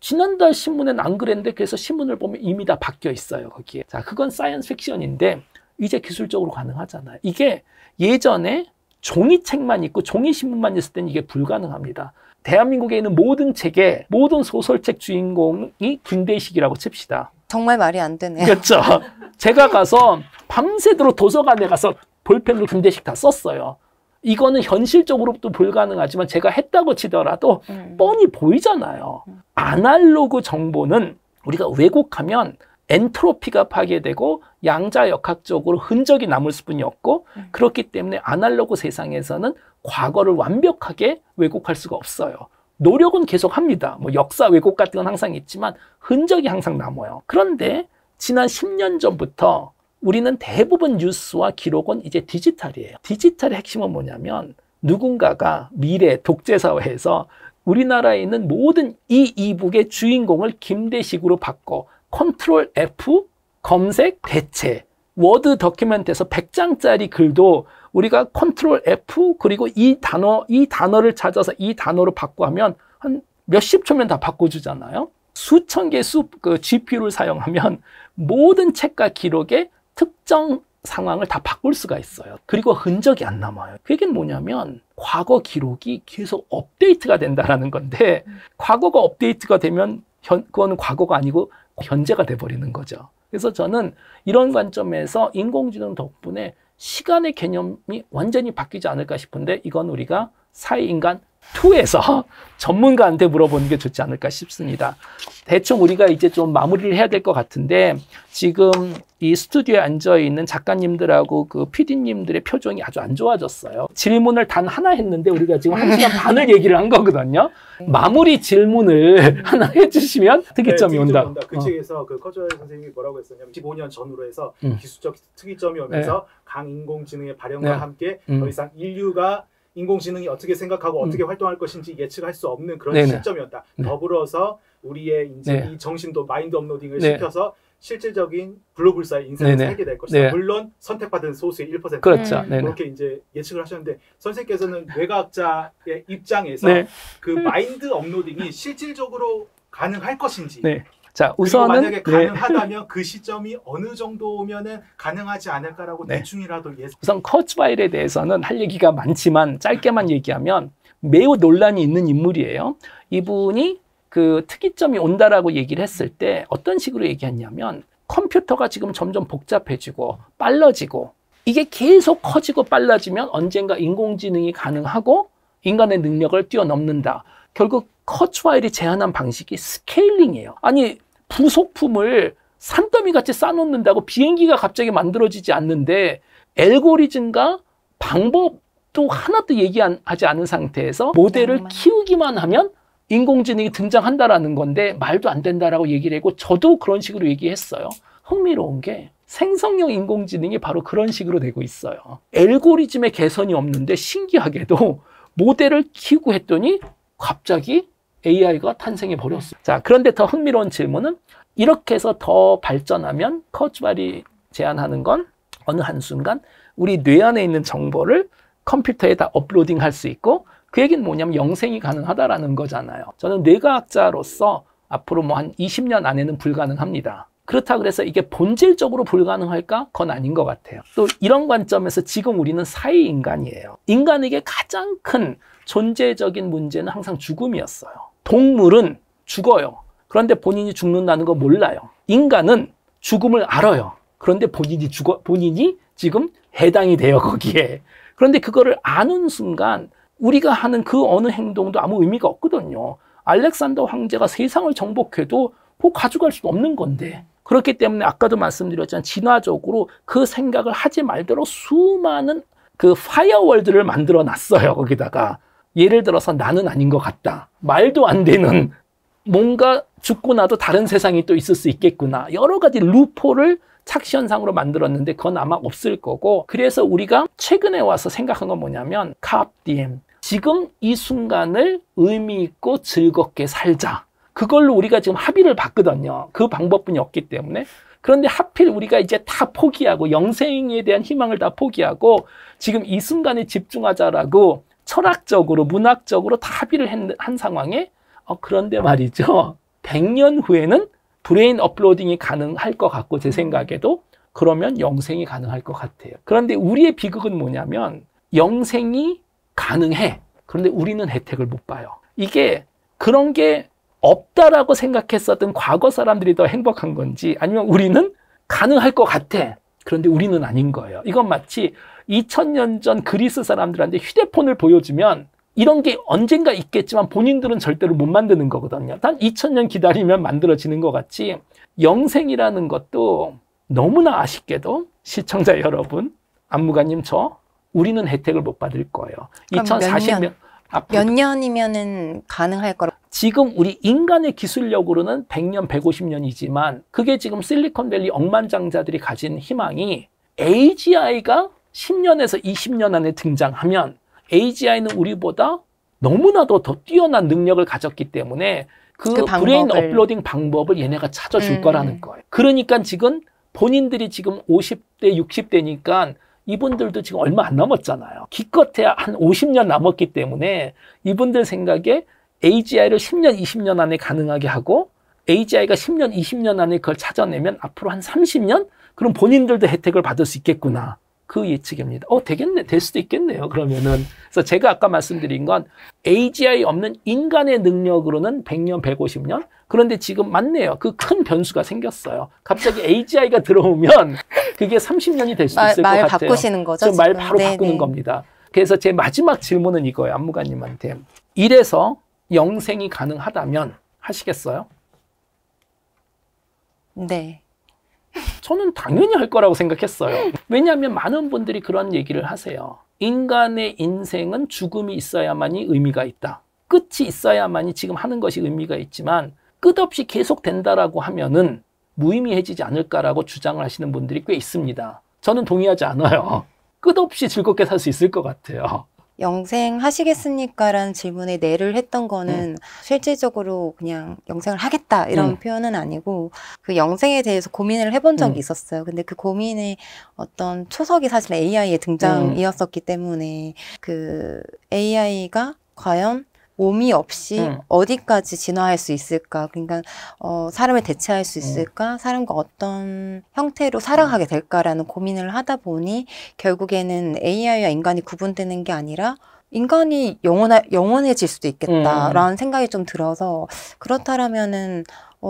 지난달 신문엔 안 그랬는데 그래서 신문을 보면 이미 다 바뀌어 있어요. 거기에. 자, 그건 사이언스 픽션인데 이제 기술적으로 가능하잖아요. 이게 예전에 종이책만 있고 종이신문만 있을 때는 이게 불가능합니다. 대한민국에 있는 모든 책에 모든 소설책 주인공이 김대식이라고 칩시다. 정말 말이 안 되네요. 그렇죠. 제가 가서 밤새도록 도서관에 가서 볼펜으로 김대식 다 썼어요. 이거는 현실적으로도 불가능하지만 제가 했다고 치더라도 뻔히 보이잖아요. 아날로그 정보는 우리가 왜곡하면 엔트로피가 파괴되고 양자역학적으로 흔적이 남을 수뿐이 없고 그렇기 때문에 아날로그 세상에서는 과거를 완벽하게 왜곡할 수가 없어요. 노력은 계속 합니다. 뭐 역사 왜곡 같은 건 항상 있지만 흔적이 항상 남아요. 그런데 지난 10년 전부터 우리는 대부분 뉴스와 기록은 이제 디지털이에요. 디지털의 핵심은 뭐냐면 누군가가 미래 독재사회에서 우리나라에 있는 모든 이 이북의 주인공을 김대식으로 바꿔 컨트롤 F, 검색, 대체, 워드 더큐멘트에서 100장짜리 글도 우리가 컨트롤 F 그리고 이 단어를 찾아서 이 단어로 바꿔 하면 한 몇십 초면 다 바꿔주잖아요. 수천 개의 GPU를 사용하면 모든 책과 기록에 특정 상황을 다 바꿀 수가 있어요. 그리고 흔적이 안 남아요. 그 얘기는 뭐냐면 과거 기록이 계속 업데이트가 된다는 건데 과거가 업데이트가 되면 그거는 과거가 아니고 현재가 돼버리는 거죠. 그래서 저는 이런 관점에서 인공지능 덕분에 시간의 개념이 완전히 바뀌지 않을까 싶은데 이건 우리가 사회인간 2에서 전문가한테 물어보는 게 좋지 않을까 싶습니다. 대충 우리가 이제 좀 마무리를 해야 될 것 같은데 지금 이 스튜디오에 앉아있는 작가님들하고 그 PD님들의 표정이 아주 안 좋아졌어요. 질문을 단 하나 했는데 우리가 지금 1시간 반을 얘기를 한 거거든요. 마무리 질문을 하나 해주시면 특이점이 온다. 그 책에서 그 커저엘 선생님이 뭐라고 했었냐면 15년 전후로 해서 기술적 특이점이 오면서 강인공지능의 발현과 함께 더 이상 인류가 인공지능이 어떻게 생각하고 어떻게 활동할 것인지 예측할 수 없는 그런 네네. 시점이었다. 네. 더불어서 우리의 이제 네. 이 정신도 마인드 업로딩을 네. 시켜서 실질적인 불로불사의 인생을 네네. 살게 될 것이다. 네. 물론 선택받은 소수의 1%. 그렇죠. 음. 네네. 그렇게 이제 예측을 하셨는데 선생님께서는 뇌과학자의 입장에서 네. 그 마인드 업로딩이 실질적으로 가능할 것인지 네. 자, 그리고 우선은 만약에 네. 가능하다면 그 시점이 어느 정도면은 가능하지 않을까라고 네. 대충이라도 우선 커츠바일에 대해서는 할 얘기가 많지만 짧게만 얘기하면 매우 논란이 있는 인물이에요. 이분이 그 특이점이 온다라고 얘기를 했을 때 어떤 식으로 얘기했냐면 컴퓨터가 지금 점점 복잡해지고 빨라지고 이게 계속 커지고 빨라지면 언젠가 인공지능이 가능하고 인간의 능력을 뛰어넘는다. 결국 커츠와일이 제안한 방식이 스케일링이에요. 아니 부속품을 산더미 같이 쌓아놓는다고 비행기가 갑자기 만들어지지 않는데 알고리즘과 방법도 하나도 얘기하지 않은 상태에서 모델을 정말. 키우기만 하면 인공지능이 등장한다라는 건데 말도 안 된다라고 얘기를 했고 저도 그런 식으로 얘기했어요. 흥미로운 게 생성형 인공지능이 바로 그런 식으로 되고 있어요. 알고리즘의 개선이 없는데 신기하게도 모델을 키우고 했더니 갑자기 AI가 탄생해 버렸어요. 자, 그런데 더 흥미로운 질문은 이렇게 해서 더 발전하면 커츠발이 제안하는 건 어느 한순간 우리 뇌 안에 있는 정보를 컴퓨터에다 업로딩 할 수 있고 그 얘기는 뭐냐면 영생이 가능하다라는 거잖아요. 저는 뇌과학자로서 앞으로 뭐 한 20년 안에는 불가능합니다. 그렇다 그래서 이게 본질적으로 불가능할까? 그건 아닌 것 같아요. 또 이런 관점에서 지금 우리는 사회인간이에요. 인간에게 가장 큰 존재적인 문제는 항상 죽음이었어요. 동물은 죽어요. 그런데 본인이 죽는다는 거 몰라요. 인간은 죽음을 알아요. 그런데 본인이 지금 해당이 돼요, 거기에. 그런데 그거를 아는 순간 우리가 하는 그 어느 행동도 아무 의미가 없거든요. 알렉산더 황제가 세상을 정복해도 그거 가져갈 수 없는 건데. 그렇기 때문에 아까도 말씀드렸지만 진화적으로 그 생각을 하지 말도록 수많은 그 파이어월드를 만들어 놨어요, 거기다가. 예를 들어서 나는 아닌 것 같다. 말도 안 되는 뭔가 죽고 나도 다른 세상이 또 있을 수 있겠구나. 여러 가지 루포를 착시현상으로 만들었는데 그건 아마 없을 거고 그래서 우리가 최근에 와서 생각한 건 뭐냐면 카프디엠 지금 이 순간을 의미 있고 즐겁게 살자. 그걸로 우리가 지금 합의를 봤거든요. 그 방법뿐이 없기 때문에. 그런데 하필 우리가 이제 다 포기하고 영생에 대한 희망을 다 포기하고 지금 이 순간에 집중하자라고 철학적으로 문학적으로 다 합의를 한 상황에 그런데 말이죠. 100년 후에는 브레인 업로딩이 가능할 것 같고 제 생각에도 그러면 영생이 가능할 것 같아요. 그런데 우리의 비극은 뭐냐면 영생이 가능해. 그런데 우리는 혜택을 못 봐요. 이게 그런 게 없다라고 생각했었던 과거 사람들이 더 행복한 건지 아니면 우리는 가능할 것 같아. 그런데 우리는 아닌 거예요. 이건 마치 2000년 전 그리스 사람들한테 휴대폰을 보여주면 이런 게 언젠가 있겠지만 본인들은 절대로 못 만드는 거거든요. 단 2000년 기다리면 만들어지는 것 같이 영생이라는 것도 너무나 아쉽게도 시청자 여러분, 안무가님 우리는 혜택을 못 받을 거예요. 2040년 몇 년이면은 가능할 거라고. 지금 우리 인간의 기술력으로는 100년, 150년이지만 그게 지금 실리콘밸리 억만장자들이 가진 희망이 AGI가 10년에서 20년 안에 등장하면 AGI는 우리보다 너무나도 더 뛰어난 능력을 가졌기 때문에 그 브레인 업로딩 방법을 얘네가 찾아줄 거라는 거예요. 그러니까 지금 본인들이 지금 50대, 60대니까 이분들도 지금 얼마 안 남았잖아요. 기껏해야 한 50년 남았기 때문에 이분들 생각에 AGI를 10년, 20년 안에 가능하게 하고 AGI가 10년, 20년 안에 그걸 찾아내면 앞으로 한 30년? 그럼 본인들도 혜택을 받을 수 있겠구나. 그 예측입니다. 되겠네. 될 수도 있겠네요. 그러면은. 그래서 제가 아까 말씀드린 건 AGI 없는 인간의 능력으로는 100년, 150년? 그런데 지금 맞네요. 그 큰 변수가 생겼어요. 갑자기 AGI가 들어오면 그게 30년이 될 수도 있을 것 같아요. 말 바꾸시는 거죠? 말 바로 바꾸는 겁니다. 그래서 제 마지막 질문은 이거예요. 안무가님한테. 이래서 영생이 가능하다면 하시겠어요? 네. 저는 당연히 할 거라고 생각했어요. 왜냐하면 많은 분들이 그런 얘기를 하세요. 인간의 인생은 죽음이 있어야만이 의미가 있다. 끝이 있어야만이 지금 하는 것이 의미가 있지만 끝없이 계속 된다라고 하면은 무의미해지지 않을까라고 주장을 하시는 분들이 꽤 있습니다. 저는 동의하지 않아요. 끝없이 즐겁게 살 수 있을 것 같아요. 영생하시겠습니까? 라는 질문에 네를 했던 거는 실질적으로 그냥 영생을 하겠다 이런 표현은 아니고 그 영생에 대해서 고민을 해본 적이 있었어요. 근데 그 고민의 어떤 초석이 사실 AI의 등장이었었기 때문에 그 AI가 과연 몸이 없이 어디까지 진화할 수 있을까? 그러니까 사람을 대체할 수 있을까? 사람과 어떤 형태로 살아가게 될까라는 고민을 하다 보니 결국에는 AI와 인간이 구분되는 게 아니라 인간이 영원해질 수도 있겠다라는 생각이 좀 들어서 그렇다라면은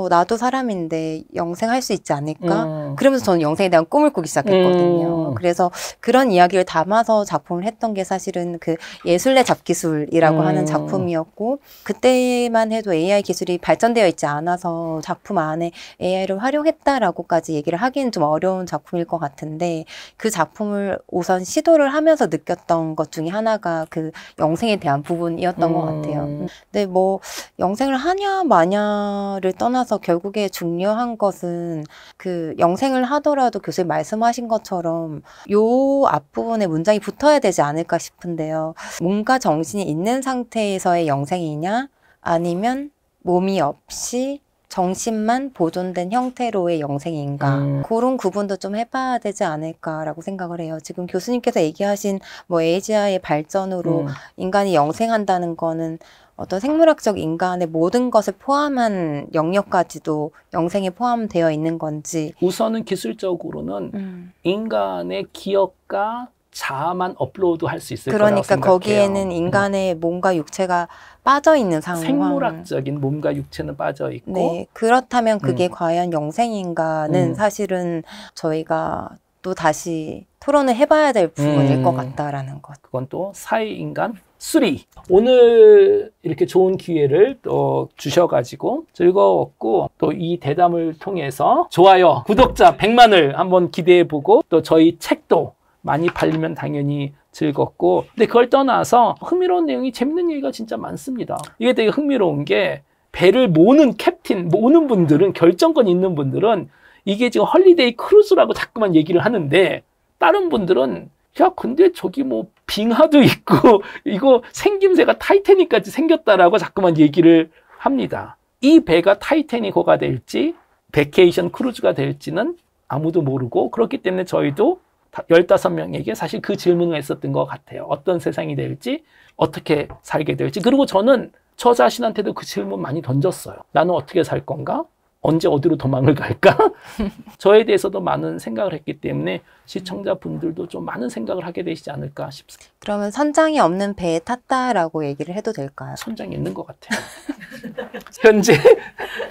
나도 사람인데 영생할 수 있지 않을까? 그러면서 저는 영생에 대한 꿈을 꾸기 시작했거든요. 그래서 그런 이야기를 담아서 작품을 했던 게 사실은 그 예술의 잡기술이라고 하는 작품이었고 그때만 해도 AI 기술이 발전되어 있지 않아서 작품 안에 AI를 활용했다라고까지 얘기를 하기는 좀 어려운 작품일 것 같은데 그 작품을 우선 시도를 하면서 느꼈던 것 중에 하나가 그 영생에 대한 부분이었던 것 같아요. 근데 뭐 영생을 하냐 마냐를 떠나서 결국에 중요한 것은 그 영생을 하더라도 교수님 말씀하신 것처럼 요 앞부분에 문장이 붙어야 되지 않을까 싶은데요. 몸과 정신이 있는 상태에서의 영생이냐 아니면 몸이 없이 정신만 보존된 형태로의 영생인가 그런 구분도 좀 해봐야 되지 않을까라고 생각을 해요. 지금 교수님께서 얘기하신 뭐 에이지아의 발전으로 인간이 영생한다는 거는 어떤 생물학적 인간의 모든 것을 포함한 영역까지도 영생에 포함되어 있는 건지 우선은 기술적으로는 인간의 기억과 자아만 업로드할 수 있을 거라고 그러니까 생각해요. 거기에는 인간의 몸과 육체가 빠져 있는 상황. 생물학적인 몸과 육체는 빠져 있고 네, 그렇다면 그게 과연 영생인가는 사실은 저희가 또 다시 토론을 해봐야 될 부분일 것 같다라는 것. 그건 또 사회인간 3. 오늘 이렇게 좋은 기회를 또 주셔가지고 즐거웠고 또 이 대담을 통해서 좋아요, 구독자 100만을 한번 기대해보고 또 저희 책도 많이 팔리면 당연히 즐겁고 근데 그걸 떠나서 흥미로운 내용이 재밌는 얘기가 진짜 많습니다. 이게 되게 흥미로운 게 배를 모는 캡틴, 모는 분들은 결정권 있는 분들은 이게 지금 헐리데이 크루즈라고 자꾸만 얘기를 하는데 다른 분들은 야 근데 저기 뭐 빙하도 있고 이거 생김새가 타이타닉까지 생겼다라고 자꾸만 얘기를 합니다. 이 배가 타이타닉호가 될지 베케이션 크루즈가 될지는 아무도 모르고 그렇기 때문에 저희도 15명에게 사실 그 질문을 했었던 것 같아요. 어떤 세상이 될지 어떻게 살게 될지 그리고 저는 저 자신한테도 그 질문 많이 던졌어요. 나는 어떻게 살 건가? 언제 어디로 도망을 갈까? 저에 대해서도 많은 생각을 했기 때문에 시청자분들도 좀 많은 생각을 하게 되시지 않을까 싶습니다. 그러면 선장이 없는 배에 탔다라고 얘기를 해도 될까요? 선장이 있는 것 같아요. 현재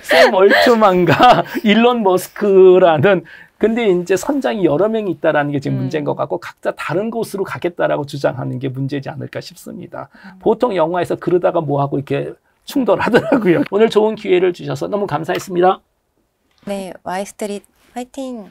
샘 얼트만과 일론 머스크라는 근데 이제 선장이 여러 명이 있다라는 게 지금 문제인 것 같고 각자 다른 곳으로 가겠다라고 주장하는 게 문제지 않을까 싶습니다. 보통 영화에서 그러다가 뭐하고 이렇게 충돌하더라고요. 오늘 좋은 기회를 주셔서 너무 감사했습니다. 네, 와이스트릿 화이팅!